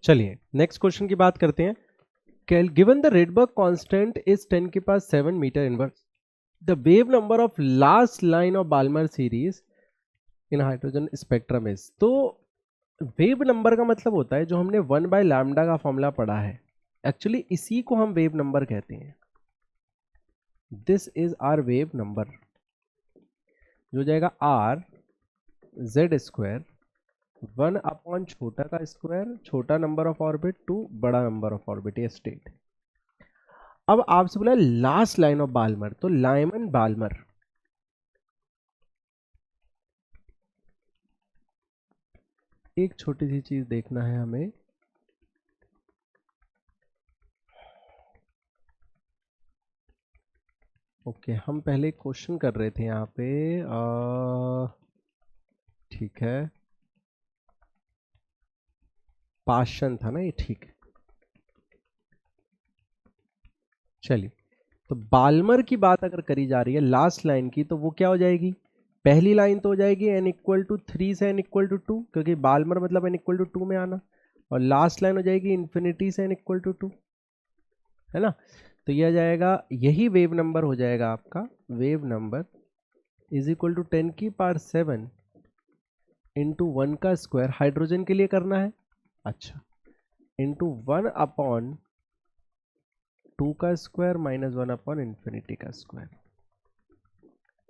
चलिए नेक्स्ट क्वेश्चन की बात करते हैं। Given the Rydberg constant is 10 के पास 7 metre inverse, the wave number of last line of Balmer series in hydrogen spectrum is. तो वेव नंबर का मतलब होता है जो हमने 1/लैम्डा का फॉर्मूला पढ़ा है, एक्चुअली इसी को हम वेव नंबर कहते हैं। This is R wave number, जो जाएगा आर जेड स्क्वायर 1 अपॉन छोटा का स्क्वायर, छोटा नंबर ऑफ ऑर्बिट टू बड़ा नंबर ऑफ ऑर्बिट, ये स्टेट। अब आपसे बोला लास्ट लाइन ऑफ बाल्मर, तो लाइमन बाल्मर, एक छोटी सी चीज देखना है हमें, ओके हम पहले क्वेश्चन कर रहे थे यहाँ पे, ठीक है, पाशन था ना ये, ठीक है। चलिए, तो बाल्मर की बात अगर करी जा रही है लास्ट लाइन की, तो वो क्या हो जाएगी, पहली लाइन तो हो जाएगी n इक्वल टू 3 से n इक्वल टू 2, क्योंकि बाल्मर मतलब n इक्वल टू 2 में आना, और लास्ट लाइन हो जाएगी इन्फिनिटी से n इक्वल टू 2, है ना। तो यह जाएगा, यही वेव नंबर हो जाएगा आपका, wave number is equal to 10 की पावर 7 इंटू 1 का स्क्वायर, हाइड्रोजन के लिए करना है, अच्छा, इंटू 1 अपॉन 2 का स्क्वायर माइनस 1 अपॉन इन्फिनिटी का स्क्वायर,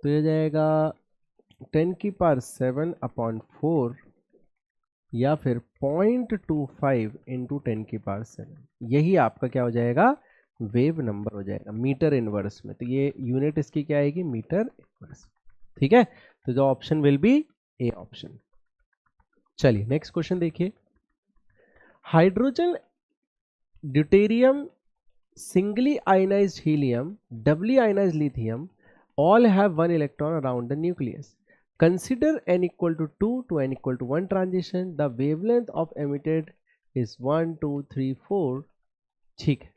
तो यह जाएगा 10 की पावर 7 अपॉन 4 या फिर 0.25 इंटू 10 की पावर 7, यही आपका क्या हो जाएगा, वेव नंबर हो जाएगा मीटर इनवर्स में। तो ये यूनिट इसकी क्या आएगी, मीटर इनवर्स, ठीक है। तो जो option will B A option. चलिए नेक्स्ट क्वेश्चन देखिए, hydrogen, deuterium, singly ionized helium, doubly ionized lithium all have one electron around the nucleus. Consider n equal to 2 to n equal to 1 transition. The wavelength of emitted is 1, 2, 3, 4. ठीक है,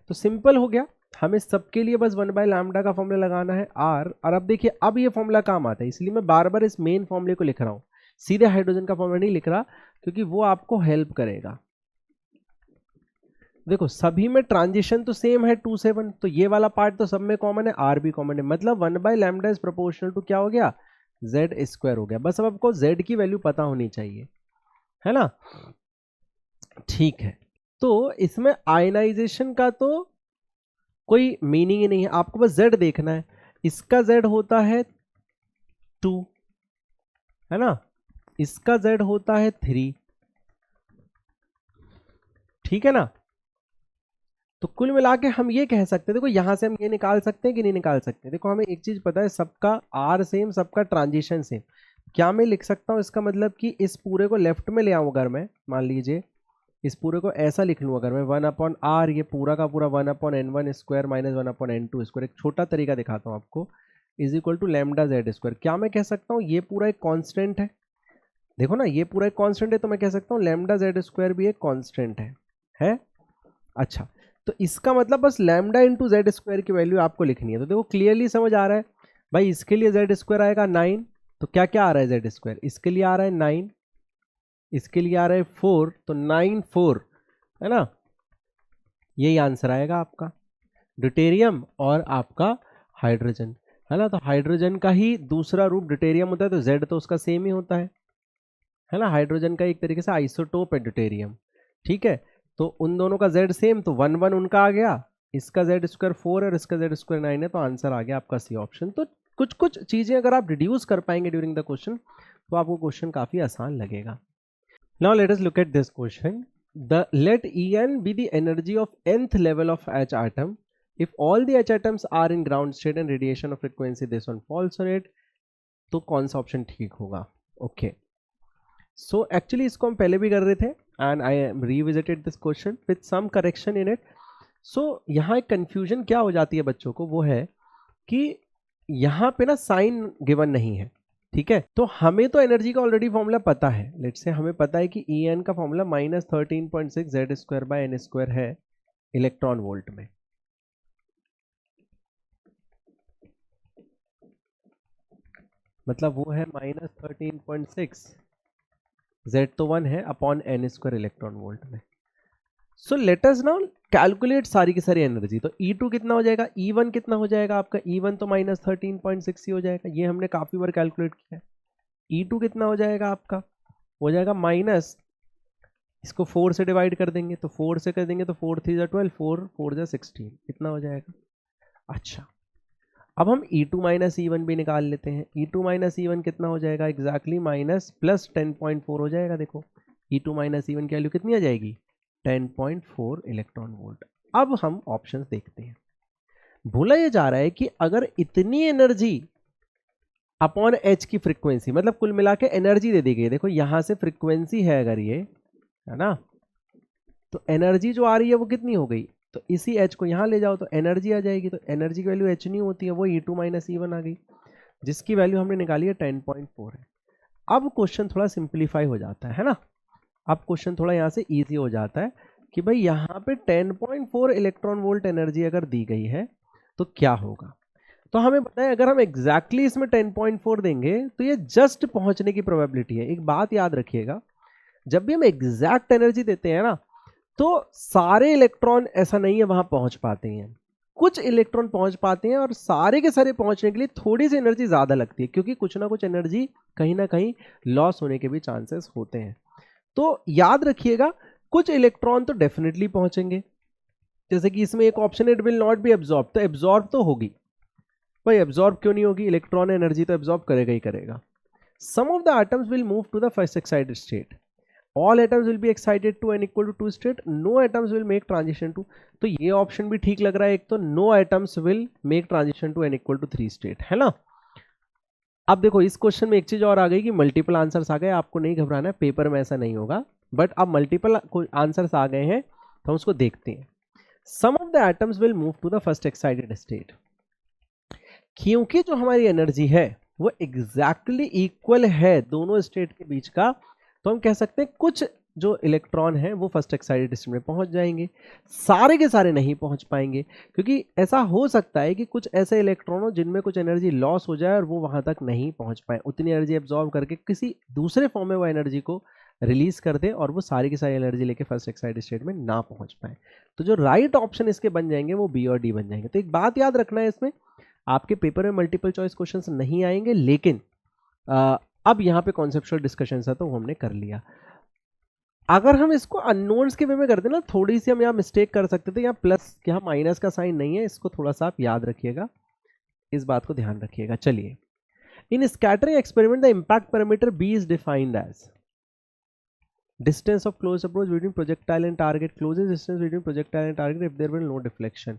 तो simple हो गया, हमें सबके लिए बस 1 बाय लैम्डा का फॉर्मूला लगाना है r, और अब देखिए अब ये फॉर्मूला काम आता है, इसलिए मैं बार बार इस मेन फॉर्मूले को लिख रहा हूँ, सीधे हाइड्रोजन का फॉर्मूला नहीं लिख रहा, क्योंकि वो आपको हेल्प करेगा। देखो सभी में ट्रांजिशन तो सेम है 2 से 1, तो ये वाला पार्ट तो सब में कॉमन है, आर भी कॉमन है, मतलब 1 by lambda is proportional to क्या हो गया, जेड स्क्वायर हो गया। बस अब आपको जेड की वैल्यू पता होनी चाहिए, है ना, ठीक है। तो इसमें आयनाइजेशन का तो कोई मीनिंग ही नहीं है, आपको बस जेड देखना है, इसका जेड होता है 2, है ना, इसका जेड होता है 3, ठीक है ना। तो कुल मिला के हम ये कह सकते हैं, देखो यहां से हम ये निकाल सकते हैं कि नहीं निकाल सकते, देखो हमें एक चीज पता है, सबका आर सेम, सबका ट्रांजिशन सेम, क्या मैं लिख सकता हूं इसका मतलब कि इस पूरे को लेफ्ट में ले आऊं, अगर मैं मान लीजिए इस पूरे को ऐसा लिख लूं, अगर मैं 1 अपॉन आर, ये पूरा का पूरा 1 upon n1 square minus 1 upon n2 square, एक छोटा तरीका दिखाता हूं आपको, is equal to lambda z square, क्या मैं कह सकता हूँ ये पूरा एक कॉन्स्टेंट है, देखो ना ये पूरा एक कॉन्स्टेंट है, तो मैं कह सकता हूँ लैम्डा जेड स्क्वायर भी एक कॉन्स्टेंट है? अच्छा, तो इसका मतलब बस लैम्डा इंटू जेड स्क्वायर की वैल्यू आपको लिखनी है, तो देखो क्लियरली समझ आ रहा है भाई, इसके लिए जेड स्क्वायर आएगा 9, तो क्या क्या आ रहा है जेड स्क्वायर, इसके लिए आ रहा है 9, इसके लिए आ रहा है 4, तो 9 4, है ना, यही आंसर आएगा आपका, ड्यूटेरियम और आपका हाइड्रोजन, है ना। तो हाइड्रोजन का ही दूसरा रूप ड्यूटेरियम होता है, तो जेड तो उसका सेम ही होता है ना, हाइड्रोजन का एक तरीके से आइसोटोप है ड्यूटेरियम, ठीक है। तो उन दोनों का जेड सेम, तो 1 1 उनका आ गया, इसका जेड स्क्वायर 4 है और इसका जेड स्क्वायर 9 है, तो आंसर आ गया आपका सी ऑप्शन। तो कुछ कुछ चीजें अगर आप रिड्यूस कर पाएंगे ड्यूरिंग द क्वेश्चन, तो आपको क्वेश्चन काफी आसान लगेगा। Now let us look at this question, the let En be the energy of nth level of H atom if all the H atoms are in ground state and radiation of frequency this one falls on it, तो कौन सा option ठीक होगा, okay. So actually इसको हम पहले भी कर रहे थे, and I revisited this question with some correction in it. So यहाँ एक कंफ्यूजन क्या हो जाती है बच्चों को, वो है कि यहाँ पे ना साइन गिवन नहीं है, ठीक है। तो हमें तो एनर्जी का ऑलरेडी फॉर्मूला पता है, लेट्स से हमें पता है कि ई एन का formula -13.6 z square by n square है इलेक्ट्रॉन वोल्ट में, मतलब वो है -13.6, जेड तो 1 है upon n square electron volt में। So let us now calculate सारी की सारी एनर्जी, तो E2 कितना हो जाएगा, E1 कितना हो जाएगा आपका, E1 तो -13.6 ही हो जाएगा, ये हमने काफी बार कैलकुलेट किया है। E2 कितना हो जाएगा आपका, हो जाएगा माइनस, इसको 4 से डिवाइड कर देंगे, तो 4 से कर देंगे तो 4 3 12, 4 4 16, कितना हो जाएगा। अच्छा, अब हम E2 माइनस E1 भी निकाल लेते हैं, E2 माइनस E1 कितना हो जाएगा, एग्जैक्टली माइनस प्लस 10.4 हो जाएगा। देखो E2 माइनस E1 की वैल्यू कितनी आ जाएगी, 10.4 इलेक्ट्रॉन वोल्ट। अब हम ऑप्शंस देखते हैं। बोला ये जा रहा है कि अगर इतनी एनर्जी अपॉन एच की फ्रीक्वेंसी, मतलब कुल मिला के एनर्जी दे दी गई, देखो यहां से फ्रीक्वेंसी है अगर ये, है ना, तो एनर्जी जो आ रही है वो कितनी हो गई, तो इसी एच को यहां ले जाओ तो एनर्जी आ जाएगी। तो एनर्जी की वैल्यू एच नहीं होती है, वो E2 माइनस E1 आ गई, जिसकी वैल्यू हमने निकाली है 10.4 है। अब क्वेश्चन थोड़ा सिंप्लीफाई हो जाता है ना, अब क्वेश्चन थोड़ा यहाँ से इजी हो जाता है कि भाई यहाँ पे 10.4 इलेक्ट्रॉन वोल्ट एनर्जी अगर दी गई है तो क्या होगा। तो हमें बताएं अगर हम एग्जैक्टली इसमें 10.4 देंगे तो ये जस्ट पहुंचने की प्रोबेबिलिटी है। एक बात याद रखिएगा, जब भी हम एग्जैक्ट एनर्जी देते हैं ना तो सारे इलेक्ट्रॉन ऐसा नहीं है वहां पहुंच पाते हैं, कुछ इलेक्ट्रॉन पहुंच पाते हैं और सारे के सारे पहुंचने के लिए थोड़ी सी एनर्जी ज्यादा लगती है, क्योंकि कुछ ना कुछ एनर्जी कहीं ना कहीं लॉस होने के भी चांसेस होते हैं। तो याद रखिएगा कुछ इलेक्ट्रॉन तो डेफिनेटली पहुंचेंगे, जैसे कि इसमें एक option it will not be absorb, तो एब्जॉर्ब तो होगी, भाई एब्जॉर्ब क्यों नहीं होगी, इलेक्ट्रॉन एनर्जी तो एब्जॉर्ब करेगा ही करेगा। Some of the atoms will move to the first excited state, all atoms will be excited to n equal to 2 state, no atoms will make transition to, तो ये option भी ठीक लग रहा है। एक तो no atoms will make transition to n equal to 3 state, है ना। अब देखो इस क्वेश्चन में एक चीज और आ गई कि मल्टीपल आंसर्स आ गए, आपको नहीं घबराना है, पेपर में ऐसा नहीं होगा, बट अब मल्टीपल आंसर्स आ गए हैं तो हम उसको देखते हैं। Some of the atoms will move to the first excited state, क्योंकि जो हमारी एनर्जी है वो एग्जैक्टली इक्वल है दोनों स्टेट के बीच का, तो हम कह सकते हैं कुछ जो इलेक्ट्रॉन है वो फर्स्ट एक्साइटेड स्टेट में पहुंच जाएंगे, सारे के सारे नहीं पहुंच पाएंगे, क्योंकि ऐसा हो सकता है कि कुछ ऐसे इलेक्ट्रॉन हो जिनमें कुछ एनर्जी लॉस हो जाए और वो वहां तक नहीं पहुंच पाए, उतनी एनर्जी एब्जॉर्ब करके किसी दूसरे फॉर्म में वो एनर्जी को रिलीज कर दे और वो सारी की सारी एनर्जी लेके फर्स्ट एक्साइटेड स्टेट में ना पहुंच पाए। तो जो राइट ऑप्शन इसके बन जाएंगे वो बी और डी बन जाएंगे। तो एक बात याद रखना है, इसमें आपके पेपर में मल्टीपल चॉइस क्वेश्चंस नहीं आएंगे, लेकिन अब यहाँ पे कॉन्सेप्चुअल डिस्कशन है तो वो हमने कर लिया। अगर हम इसको अननोन्स के वे में करते ना, थोड़ी सी हम यहाँ मिस्टेक कर सकते थे, यहाँ प्लस यहाँ माइनस का साइन नहीं है, इसको थोड़ा सा आप याद रखिएगा, इस बात को ध्यान रखिएगा। चलिए, in scattering experiment the impact parameter b is defined as distance of closed approach between projectile and target, closest distance between projectile and target if there will no deflection,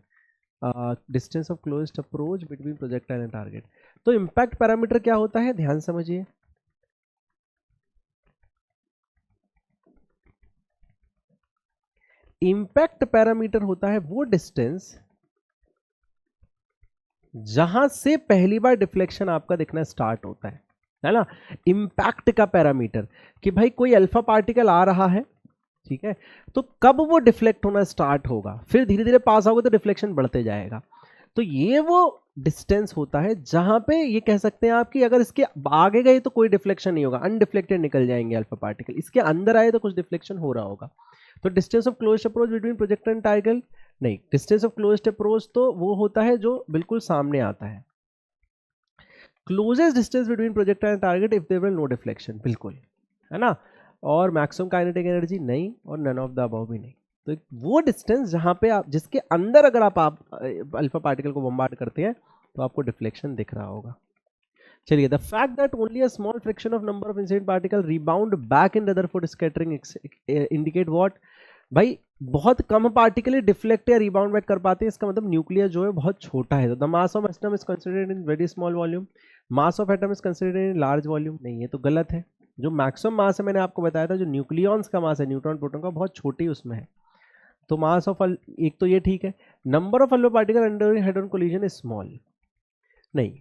distance of closed approach between projectile and target। तो impact parameter क्या होता है, ध्यान समझिए। Impact parameter होता है वो distance जहां से पहली बार डिफ्लेक्शन आपका दिखना स्टार्ट होता है ना। इम्पैक्ट का पैरामीटर कि भाई कोई अल्फा पार्टिकल आ रहा है, ठीक है, तो कब वो डिफ्लेक्ट होना स्टार्ट होगा, फिर धीरे धीरे पास आओगे तो डिफ्लेक्शन बढ़ते जाएगा। तो ये वो डिस्टेंस होता है जहां पे ये कह सकते हैं आप कि अगर इसके आगे गए तो कोई डिफ्लेक्शन नहीं होगा, अनडिफ्लेक्टेड निकल जाएंगे अल्फा पार्टिकल, इसके अंदर आए तो कुछ डिफ्लेक्शन हो रहा होगा। तो distance of closed approach between projector and target नहीं, डिस्टेंस ऑफ क्लोज्ड अप्रोच तो वो होता है जो बिल्कुल सामने आता है। Closest distance between projector and target if there will no deflection, बिल्कुल, है ना। और मैक्सिमम काइनेटिक एनर्जी नहीं, और नन ऑफ द अबव भी नहीं। तो वो डिस्टेंस जहां पे आप जिसके अंदर अगर आप अल्फा पार्टिकल को बम्बार्ड करते हैं तो आपको डिफ्लेक्शन दिख रहा होगा। चलिए, the fact that only a small fraction of number of incident particle rebound back in Rutherford scattering indicate what, भाई बहुत कम पार्टिकल डिफ्लेक्ट या रिबाउंड बैक कर पाते हैं, इसका मतलब न्यूक्लियस जो है बहुत छोटा है। तो the mass of atom is considered in very small volume, mass of atom is considered in large volume, नहीं, ये तो गलत है। जो मैक्सिमम मास है मैंने आपको बताया था, जो न्यूक्लियॉन्स का मास है न्यूट्रॉन प्रोटॉन का, बहुत छोटी उसमें है। तो मास ऑफ एक तो ये ठीक है। Number of alpha particle under head on collision is small, नहीं,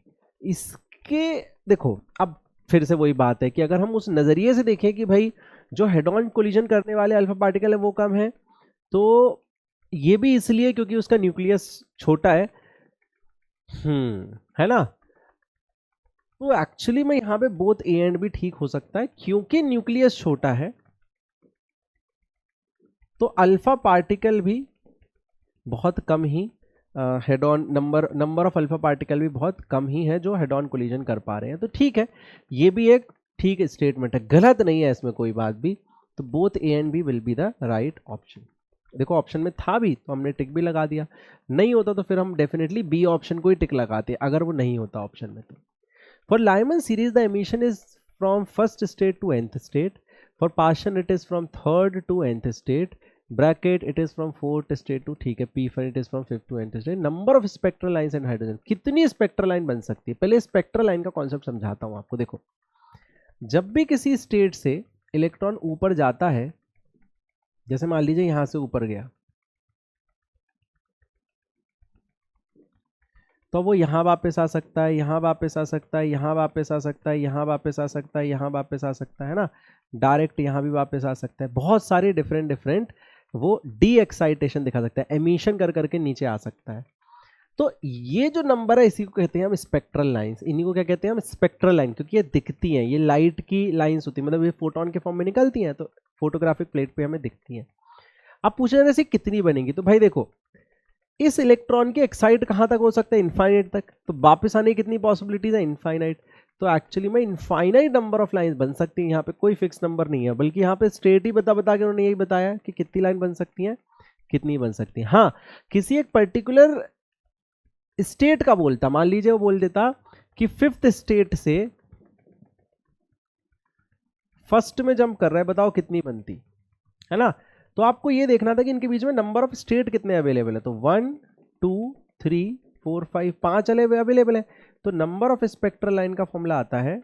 इसके देखो अब फिर से वही बात है कि अगर हम उस नजरिए से देखें कि भाई जो हेड ऑन कोलिजन करने वाले अल्फा पार्टिकल है वो कम है, तो ये भी इसलिए क्योंकि उसका न्यूक्लियस छोटा है, है ना। तो एक्चुअली में यहां पे बोथ ए एंड बी ठीक हो सकता है, क्योंकि न्यूक्लियस छोटा है तो अल्फा पार्टिकल भी बहुत कम ही head on number of alpha particle भी बहुत कम ही है जो हेड ऑन कोलिजन कर पा रहे हैं। तो ठीक है, ये भी एक ठीक स्टेटमेंट है, गलत नहीं है इसमें कोई बात भी। तो both A and B will be the right option. देखो ऑप्शन में था भी तो हमने टिक भी लगा दिया, नहीं होता तो फिर हम डेफिनेटली बी ऑप्शन को ही टिक लगाते अगर वो नहीं होता ऑप्शन में। तो for Lyman series the emission is from first state to nth state, for Paschen it is from third to nth state, Brackett it is from fourth state to, ठीक है, Pfund it is from fifth to nth state. Number of spectral lines and hydrogen, कितनी spectral line बन सकती है। पहले spectral line का concept समझाता हूं आपको। देखो, जब भी किसी स्टेट से इलेक्ट्रॉन ऊपर जाता है, जैसे मान लीजिए यहां से ऊपर गया, तो वो यहाँ वापस आ सकता है, यहाँ वापस आ सकता है, यहाँ वापस आ सकता है, यहाँ वापस आ सकता है, यहाँ वापस आ सकता है ना, डायरेक्ट यहाँ भी वापस आ सकता है। बहुत सारे डिफरेंट डिफरेंट वो डी एक्साइटेशन दिखा सकता है, एमिशन कर करके नीचे आ सकता है। तो ये जो नंबर है इसी को कहते हैं हम स्पेक्ट्रल लाइंस। इन्हीं को क्या कहते हैं हम, स्पेक्ट्रल लाइन, क्योंकि ये दिखती हैं, ये लाइट की लाइंस होती है, मतलब ये फोटोन के फॉर्म में निकलती हैं, तो फोटोग्राफिक प्लेट पे हमें दिखती हैं। अब पूछा जा रहा कितनी बनेगी, तो भाई देखो, इस इलेक्ट्रॉन के एक्साइट कहां तक हो सकता है, इनफाइनाइट तक, तो वापस आने की कितनी पॉसिबिलिटीज है, इनफाइनाइट। तो एक्चुअली में इनफाइनाइट नंबर ऑफ लाइंस बन सकती हैं, यहाँ पे कोई फिक्स नंबर नहीं है, बल्कि यहाँ पे स्ट्रेट ही बता के उन्होंने यही बताया कि कितनी लाइन बन सकती है, कितनी बन सकती है। हाँ, किसी एक पर्टिकुलर स्टेट का बोलता, मान लीजिए वो बोल देता कि फिफ्थ स्टेट से फर्स्ट में जंप कर रहा है, बताओ कितनी बनती है ना। तो आपको ये देखना था कि इनके बीच में नंबर ऑफ स्टेट कितने अवेलेबल है। तो 1 2 3 4 5 5 अवेलेबल है। तो नंबर ऑफ स्पेक्ट्रल लाइन का फॉर्मूला आता है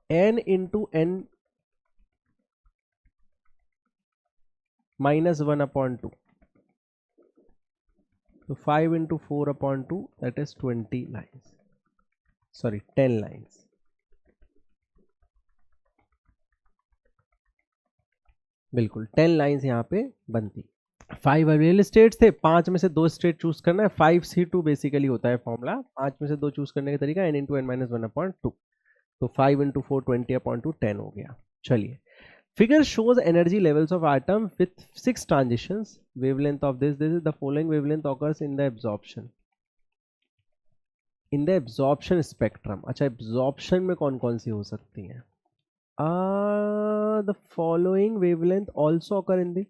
n इंटू n -1/2। तो 5 into 4/2 that is 20 lines, sorry 10 lines. बिल्कुल 10 लाइन्स यहाँ पे बनती। 5 अवेलेबल स्टेट्स थे, 5 में से 2 स्टेट चूज करना है। 5C2 बेसिकली होता है फॉर्मूला, 5 में से 2 चूज करने का तरीका n इंटू n -1/2। तो 5 इंटू 4 20/2 10 हो गया। चलिए, figure shows energy levels of atom with 6 transitions. Wavelength of this is the following wavelength occurs in the absorption. In the absorption spectrum. अच्छा, absorption में कौन कौन सी हो सकती हैं? The following wavelength also occur in the,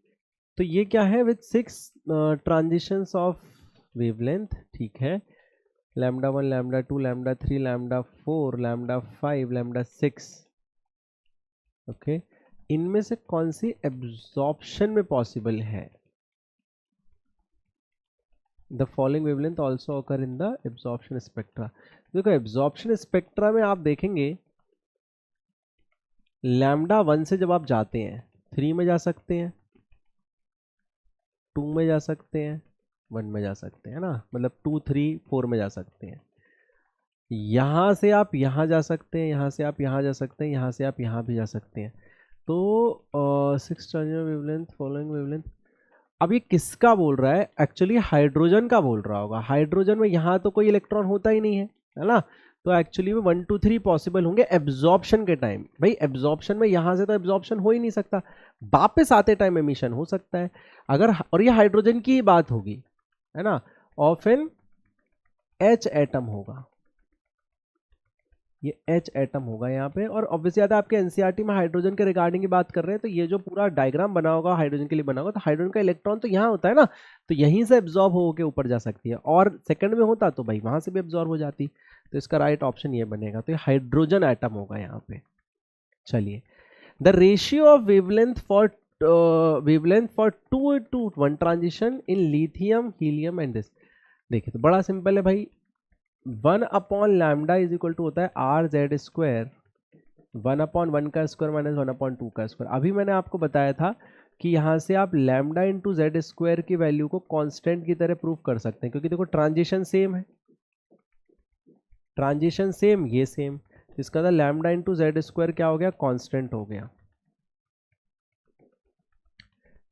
तो ये क्या है, with 6 transitions of wavelength, ठीक है, lambda 1 lambda 2 lambda 3 lambda 4 lambda 5 lambda 6। Okay, इनमें से कौन सी एब्जॉर्प्शन में पॉसिबल है? The following wavelength also occur in the absorption spectra. देखो, एब्जॉर्प्शन स्पेक्ट्रा में आप देखेंगे लैम्डा 1 से जब आप जाते हैं 3 में जा सकते हैं, 2 में जा सकते हैं, 1 में जा सकते हैं ना, मतलब 2 3 4 में जा सकते हैं। यहां से आप यहां जा सकते हैं, यहां से आप यहां जा सकते हैं, यहां से आप यहां भी जा सकते हैं। तो 6 वेवलेंथ, फॉलोइंग वेवलेंथ, अब ये किसका बोल रहा है? एक्चुअली हाइड्रोजन का बोल रहा होगा। हाइड्रोजन में यहाँ तो कोई इलेक्ट्रॉन होता ही नहीं है ना, तो एक्चुअली में 1 2 3 पॉसिबल होंगे एब्जॉर्प्शन के टाइम। भाई एब्जॉर्प्शन में यहाँ से तो एब्जॉर्प्शन हो ही नहीं सकता, वापस आते टाइम एमिशन हो सकता है अगर, और ये हाइड्रोजन की ही बात होगी, है ना, और फिर H एटम होगा, ये H एटम होगा यहाँ पे। और ऑब्वियसली आता है आपके एनसीईआरटी में हाइड्रोजन के रिगार्डिंग की बात कर रहे हैं, तो ये जो पूरा डायग्राम बना होगा हाइड्रोजन के लिए बना होगा, तो हाइड्रोजन का इलेक्ट्रॉन तो यहाँ होता है ना, तो यहीं से एब्जॉर्ब होकर ऊपर जा सकती है, और सेकंड में होता तो भाई वहां से भी एब्जॉर्ब हो जाती। तो इसका राइट ऑप्शन ये बनेगा, तो ये हाइड्रोजन एटम होगा यहाँ पे। चलिए, the ratio of wavelength for 2:1 transition in lithium helium and this. देखिए, तो बड़ा सिंपल है भाई, 1/λ इज इक्वल टू होता है RZ², 1/1 का स्क्वायर माइनस 1/2 का स्क्वायर। अभी मैंने आपको बताया था कि यहाँ से आप लैम्डा इंटू Z² की वैल्यू को कांस्टेंट की तरह प्रूव कर सकते हैं, क्योंकि देखो ट्रांजिशन सेम है, ट्रांजिशन सेम, ये सेम, इसका था लैम्डा इंटू Z² क्या हो गया, कांस्टेंट हो गया,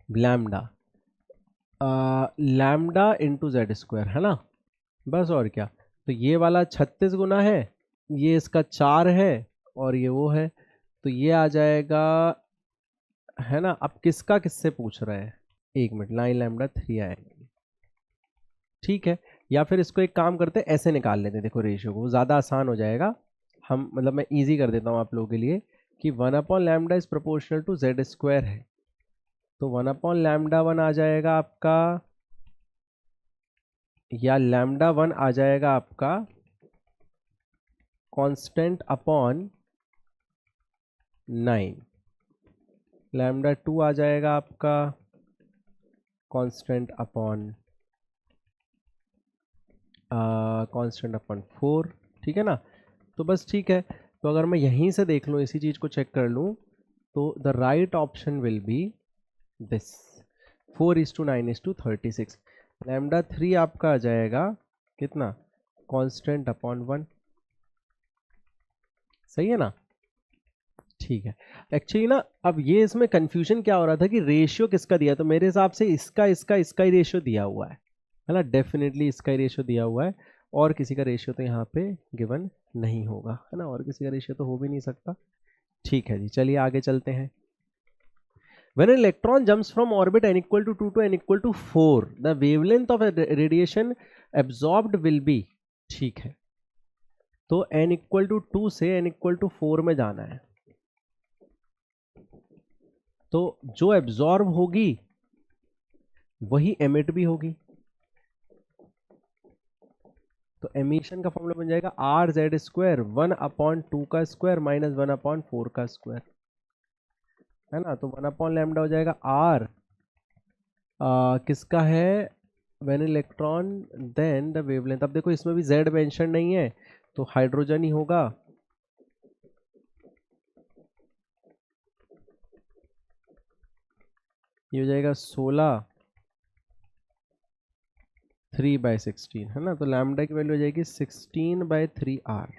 लैम्डा इंटू Z² है ना, बस और क्या। तो ये वाला 36 गुना है, ये इसका 4 है, और ये वो है, तो ये आ जाएगा, है ना। अब किसका किससे पूछ रहा है, 1 मिनट, 9λ3 आएगा, ठीक है। या फिर इसको एक काम करते हैं, ऐसे निकाल लेते हैं, देखो रेशियो को ज़्यादा आसान हो जाएगा, हम मतलब मैं इजी कर देता हूँ आप लोगों के लिए, कि 1/λ इज प्रोपोर्शनल टू Z² है, तो 1/λ1 आ जाएगा आपका, या λ1 आ जाएगा आपका कांस्टेंट अपॉन 9, लैम्डा 2 आ जाएगा आपका कांस्टेंट अपॉन 4, ठीक है ना। तो बस ठीक है, तो अगर मैं यहीं से देख लूँ, इसी चीज़ को चेक कर लूँ, तो the right option will B this 4:9:36। Lambda 3 आपका आ जाएगा कितना, कांस्टेंट अपॉन 1, सही है ना। ठीक है, एक्चुअली ना अब ये इसमें कंफ्यूजन क्या हो रहा था कि रेशियो किसका दिया, तो मेरे हिसाब से इसका ही रेशियो दिया हुआ है ना, डेफिनेटली इसका ही रेशियो दिया हुआ है, और किसी का रेशियो तो यहाँ पे गिवन नहीं होगा, है ना, और किसी का रेशियो तो हो भी नहीं सकता। ठीक है जी, चलिए आगे चलते हैं। When an electron jumps from orbit n equal to 2 to n equal to 4, the wavelength of a radiation absorbed will be, ठीक है, तो n इक्वल टू 2 से n इक्वल टू 4 में जाना है, तो जो एब्जॉर्ब होगी वही एमिट भी होगी, तो एमिशन का फॉर्मूला बन जाएगा आर जेड स्क्वायर 1/2 का स्क्वायर माइनस 1/4 का स्क्वायर, है ना। तो 1/λ हो जाएगा आर किसका है, when electron then the wavelength. अब देखो इसमें भी जेड मेंशन नहीं है, तो हाइड्रोजन ही होगा, ये हो जाएगा 16 3/16, है ना। तो लैम्डा की वैल्यू हो जाएगी 16/3r,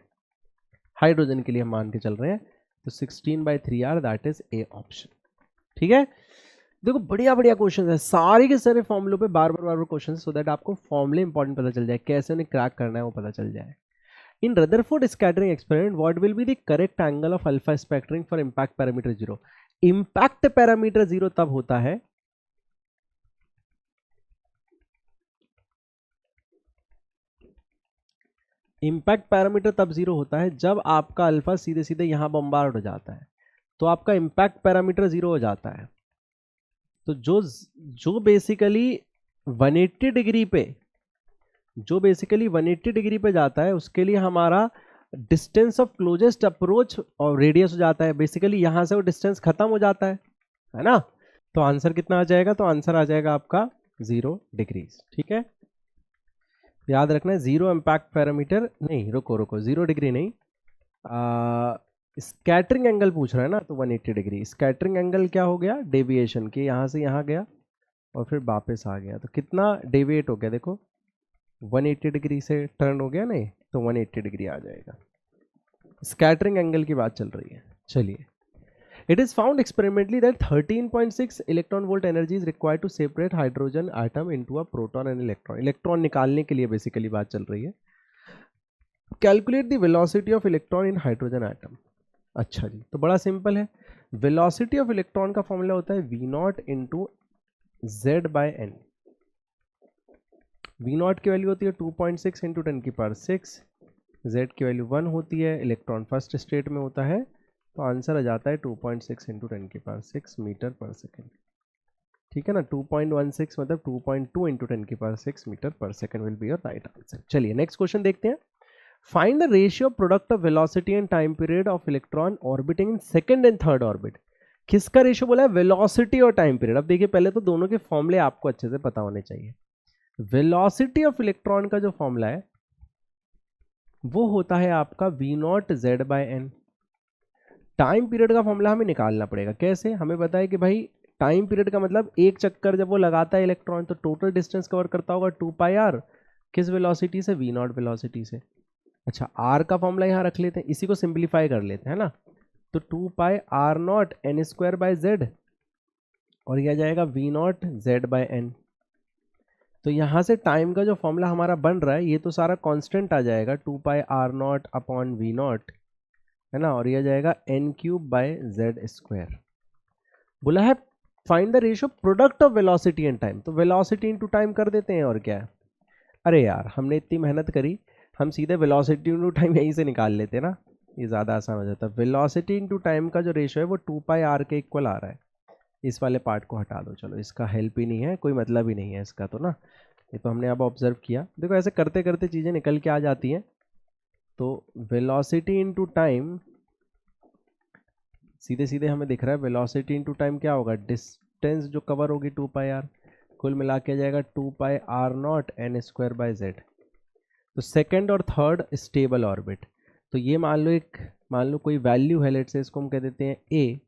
हाइड्रोजन के लिए हम मान के चल रहे हैं, तो 16/3r, that is A option. ठीक है, देखो बढ़िया बढ़िया क्वेश्चन है, सारे के सारे फॉर्मुलों पे बार बार क्वेश्चन, सो दैट आपको फॉर्मुले इंपॉर्टेंट पता चल जाए, कैसे उन्हें क्रैक करना है वो पता चल जाए। In Rutherford scattering experiment what will be the correct angle of alpha scattering for impact parameter 0। Impact parameter 0 तब होता है इम्पैक्ट पैरामीटर तब 0 होता है जब आपका अल्फा सीधे सीधे यहां बम्बार्ड हो जाता है, तो आपका इम्पैक्ट पैरामीटर 0 हो जाता है। तो जो बेसिकली 180 डिग्री पे जो बेसिकली 180 डिग्री पे जाता है, उसके लिए हमारा डिस्टेंस ऑफ क्लोजेस्ट अप्रोच और रेडियस हो जाता है, बेसिकली यहां से वो डिस्टेंस खत्म हो जाता है ना। तो आंसर कितना आ जाएगा, तो आंसर आ जाएगा आपका 0 डिग्री, ठीक है, याद रखना है। 0 इम्पैक्ट पैरामीटर नहीं, रुको रुको, 0 डिग्री नहीं, स्कैटरिंग एंगल पूछ रहा है ना, तो 180 डिग्री। स्कैटरिंग एंगल क्या हो गया, डेविएशन के, यहाँ से यहाँ गया और फिर वापस आ गया, तो कितना डेविएट हो गया, देखो 180 डिग्री से टर्न हो गया नहीं, तो 180 डिग्री आ जाएगा। स्कैटरिंग एंगल की बात चल रही है। चलिए, it is found experimentally that 13.6 electron volt energy is required to separate hydrogen atom into a proton and electron। Electron निकालने के लिए बेसिकली बात चल रही है। Calculate the velocity of electron in hydrogen atom. अच्छा जी, तो बड़ा सिंपल है, वेलोसिटी ऑफ इलेक्ट्रॉन का फॉर्मूला होता है v not into z/n। v not की वैल्यू होती है 2.6 इंटू 10⁶, z की वैल्यू 1 होती है, इलेक्ट्रॉन फर्स्ट स्टेट में होता है, तो आंसर आ जाता है 2.6 इंटू 10⁶ मीटर पर सेकेंड, ठीक है ना। 2.16 मतलब 2.2 इंटू 10⁶ मीटर पर second will be your right answer. चलिए नेक्स्ट क्वेश्चन देखते हैं। Find the ratio product of velocity and time period of electron orbiting in second and third orbit. किसका रेशियो बोला है, वेलोसिटी और टाइम पीरियड। अब देखिए, पहले तो दोनों के फॉर्मूले आपको अच्छे से पता होने चाहिए। वेलोसिटी ऑफ इलेक्ट्रॉन का जो फॉर्मूला है वो होता है आपका v not z/n। Time period का फॉर्मूला हमें निकालना पड़ेगा, कैसे, हमें पता है कि भाई टाइम पीरियड का मतलब एक चक्कर जब वो लगाता है इलेक्ट्रॉन, तो टोटल डिस्टेंस कवर करता होगा 2πr, किस वेलोसिटी से, v नॉट वेलोसिटी से। अच्छा, r का फॉर्मूला यहाँ रख लेते हैं, इसी को सिंप्लीफाई कर लेते हैं ना, तो 2πr0 n²/z, और यह जाएगा v नॉट z/n। तो यहाँ से टाइम का जो फॉर्मूला हमारा बन रहा है, ये तो सारा कांस्टेंट आ जाएगा, 2πr0 अपॉन v नॉट, है ना, और यह जाएगा n³/z²। बोला है find the ratio product of velocity and time, तो वेलोसिटी इनटू टाइम कर देते हैं, और क्या है। अरे यार, हमने इतनी मेहनत करी, हम सीधे वेलोसिटी इनटू टाइम यहीं से निकाल लेते ना, ये ज़्यादा आसान हो जाता है। वेलोसिटी इनटू टाइम का जो रेशियो है वो 2πr के इक्वल आ रहा है। इस वाले पार्ट को हटा दो, चलो इसका हेल्प ही नहीं है, कोई मतलब ही नहीं है इसका, तो ना ये तो हमने अब ऑब्जर्व किया। देखो ऐसे करते करते चीज़ें निकल के आ जाती हैं। तो वेलोसिटी इनटू टाइम सीधे सीधे हमें दिख रहा है वेलोसिटी इनटू टाइम क्या होगा, डिस्टेंस जो कवर होगी 2 पाई आर, कुल मिला के जाएगा 2 pi r naught n square by z. तो सेकंड और थर्ड स्टेबल ऑर्बिट, तो ये मान लो कोई वैल्यू है, लेट से इसको हम कह देते हैं ए,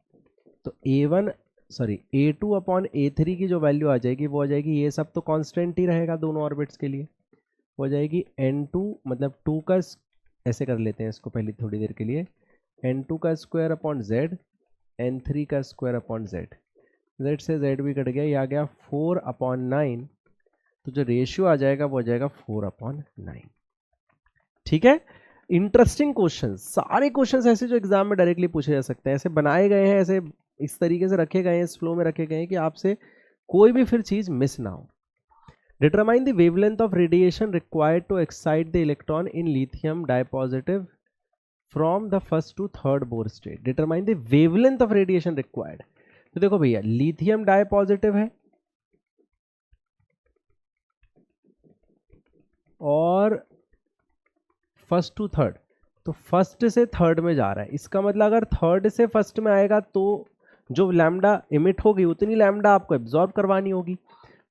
तो A2 अपॉन A3 की जो वैल्यू आ जाएगी वो आ जाएगी, ये सब तो कांस्टेंट ही रहेगा दोनों ऑर्बिट्स के लिए, हो जाएगी N2 मतलब 2 का, ऐसे कर लेते हैं इसको पहले थोड़ी देर के लिए, N2 का स्क्वायर अपॉन Z, N3 का स्क्वायर अपॉन Z, Z से Z भी कट गया, ये आ गया 4 अपॉन 9, तो जो रेशियो आ जाएगा वो आ जाएगा 4 अपॉन 9। ठीक है, इंटरेस्टिंग क्वेश्चन, सारे क्वेश्चंस ऐसे जो एग्जाम में डायरेक्टली पूछे जा सकते हैं, ऐसे बनाए गए हैं, ऐसे इस तरीके से रखे गए हैं, इस फ्लो में रखे गए हैं कि आपसे कोई भी फिर चीज मिस ना हो। Determine the wavelength of radiation required to excite the electron in lithium dipositive from the first to third Bohr state. Determine the wavelength of radiation required, तो देखो भैया लिथियम डाइपॉजिटिव है और फर्स्ट टू थर्ड, तो first से third में जा रहा है, इसका मतलब अगर थर्ड से फर्स्ट में आएगा तो जो लैम्डा इमिट होगी उतनी लैम्डा आपको एब्जॉर्ब करवानी होगी,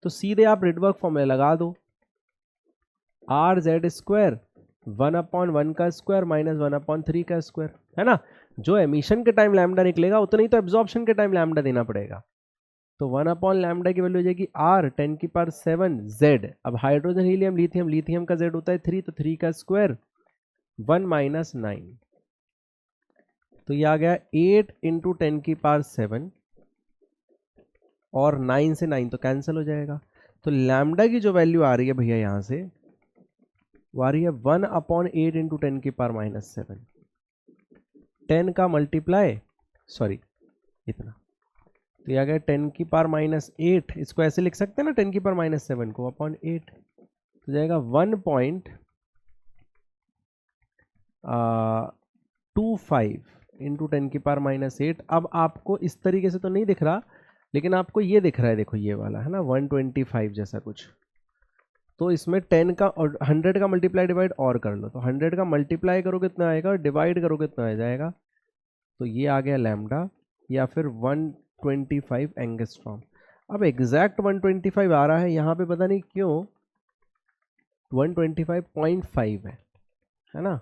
तो सीधे आप रिडबर्ग फॉर्मूला लगा दो, आर जेड स्क्वायर 1/1 का स्क्वायर माइनस 1/3 का स्क्वायर, है ना, जो एमिशन के टाइम लैम्डा निकलेगा उतना ही तो एब्जॉर्प्शन के टाइम लैम्डा देना पड़ेगा, तो 1/λ की वैल्यू हो जाएगी r 10⁻7 z। अब हाइड्रोजन हीलियम लिथियम, लिथियम का z होता है 3, तो 3 का स्क्वायर 1 - 9, तो ये आ गया 8 × 10⁻7 और 9 से 9 तो कैंसिल हो जाएगा, तो लैम्डा की जो वैल्यू आ रही है भैया यहां से वो आ रही है 1/8 × 10⁻7, 10 का मल्टीप्लाई, सॉरी इतना, तो ये आ गया 10⁻8, इसको ऐसे लिख सकते हैं ना 10⁻7 को अपॉन 8, तो जाएगा 1.25 × 10⁻8। अब आपको इस तरीके से तो नहीं दिख रहा, लेकिन आपको ये दिख रहा है, देखो ये वाला है ना 125 जैसा कुछ, तो इसमें 10 का और 100 का मल्टीप्लाई डिवाइड और कर लो, तो 100 का मल्टीप्लाई करोगे कितना आएगा और डिवाइड करोगे कितना आ जाएगा, तो ये आ गया लैम्डा या फिर 125 एंगस्ट्रॉम। अब एग्जैक्ट 125 आ रहा है यहाँ पे, पता नहीं क्यों 125.5 है ना।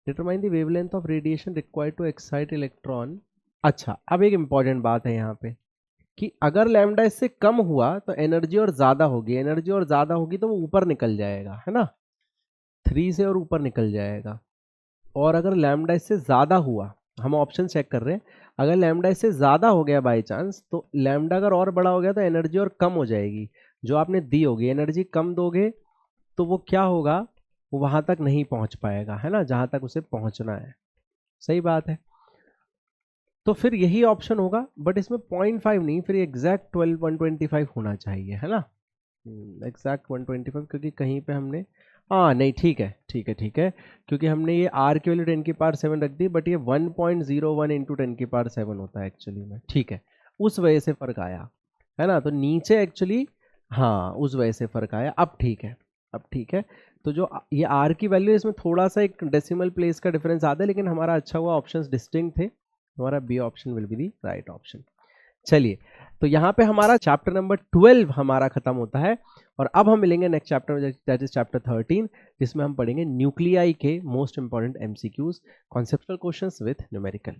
Determine the wavelength of radiation required to excite electron. अच्छा, अब एक इंपॉर्टेंट बात है यहाँ पे कि अगर लैम्डा इससे कम हुआ तो एनर्जी और ज़्यादा होगी, एनर्जी और ज़्यादा होगी तो वो ऊपर निकल जाएगा, है ना, 3 से और ऊपर निकल जाएगा, और अगर लैम्डा इससे ज़्यादा हुआ, हम ऑप्शन चेक कर रहे हैं, अगर लैम्डा इससे ज़्यादा हो गया बाई चांस, तो लैम्डा अगर और बड़ा हो गया तो एनर्जी और कम हो जाएगी जो आपने दी होगी, एनर्जी कम दोगे तो वो क्या होगा, वो वहाँ तक नहीं पहुँच पाएगा, है ना, जहाँ तक उसे पहुँचना है। सही बात है, तो फिर यही ऑप्शन होगा, बट इसमें 0.5 नहीं, फिर एग्जैक्ट 125 होना चाहिए, है ना, एग्जैक्ट 125, क्योंकि कहीं पे हमने नहीं, ठीक है ठीक है ठीक है, क्योंकि हमने ये r की वैल्यू 10⁻7 रख दी, बट ये 1.01 × 10⁻7 होता है एक्चुअली में, ठीक है, उस वजह से फर्क आया, है ना, तो नीचे एक्चुअली उस वजह से फर्क आया। अब ठीक है, अब ठीक है, तो जो ये r की वैल्यू, इसमें थोड़ा सा एक डेसिमल प्लेस का डिफरेंस आता है, लेकिन हमारा अच्छा हुआ ऑप्शंस डिस्टिंक्ट थे, हमारा B option will be the right option. चलिए, तो यहाँ पे हमारा चैप्टर नंबर 12 हमारा खत्म होता है, और अब हम मिलेंगे नेक्स्ट चैप्टर में, दैट इज चैप्टर 13, जिसमें हम पढ़ेंगे न्यूक्लियाई के most important MCQs, conceptual questions with numerical.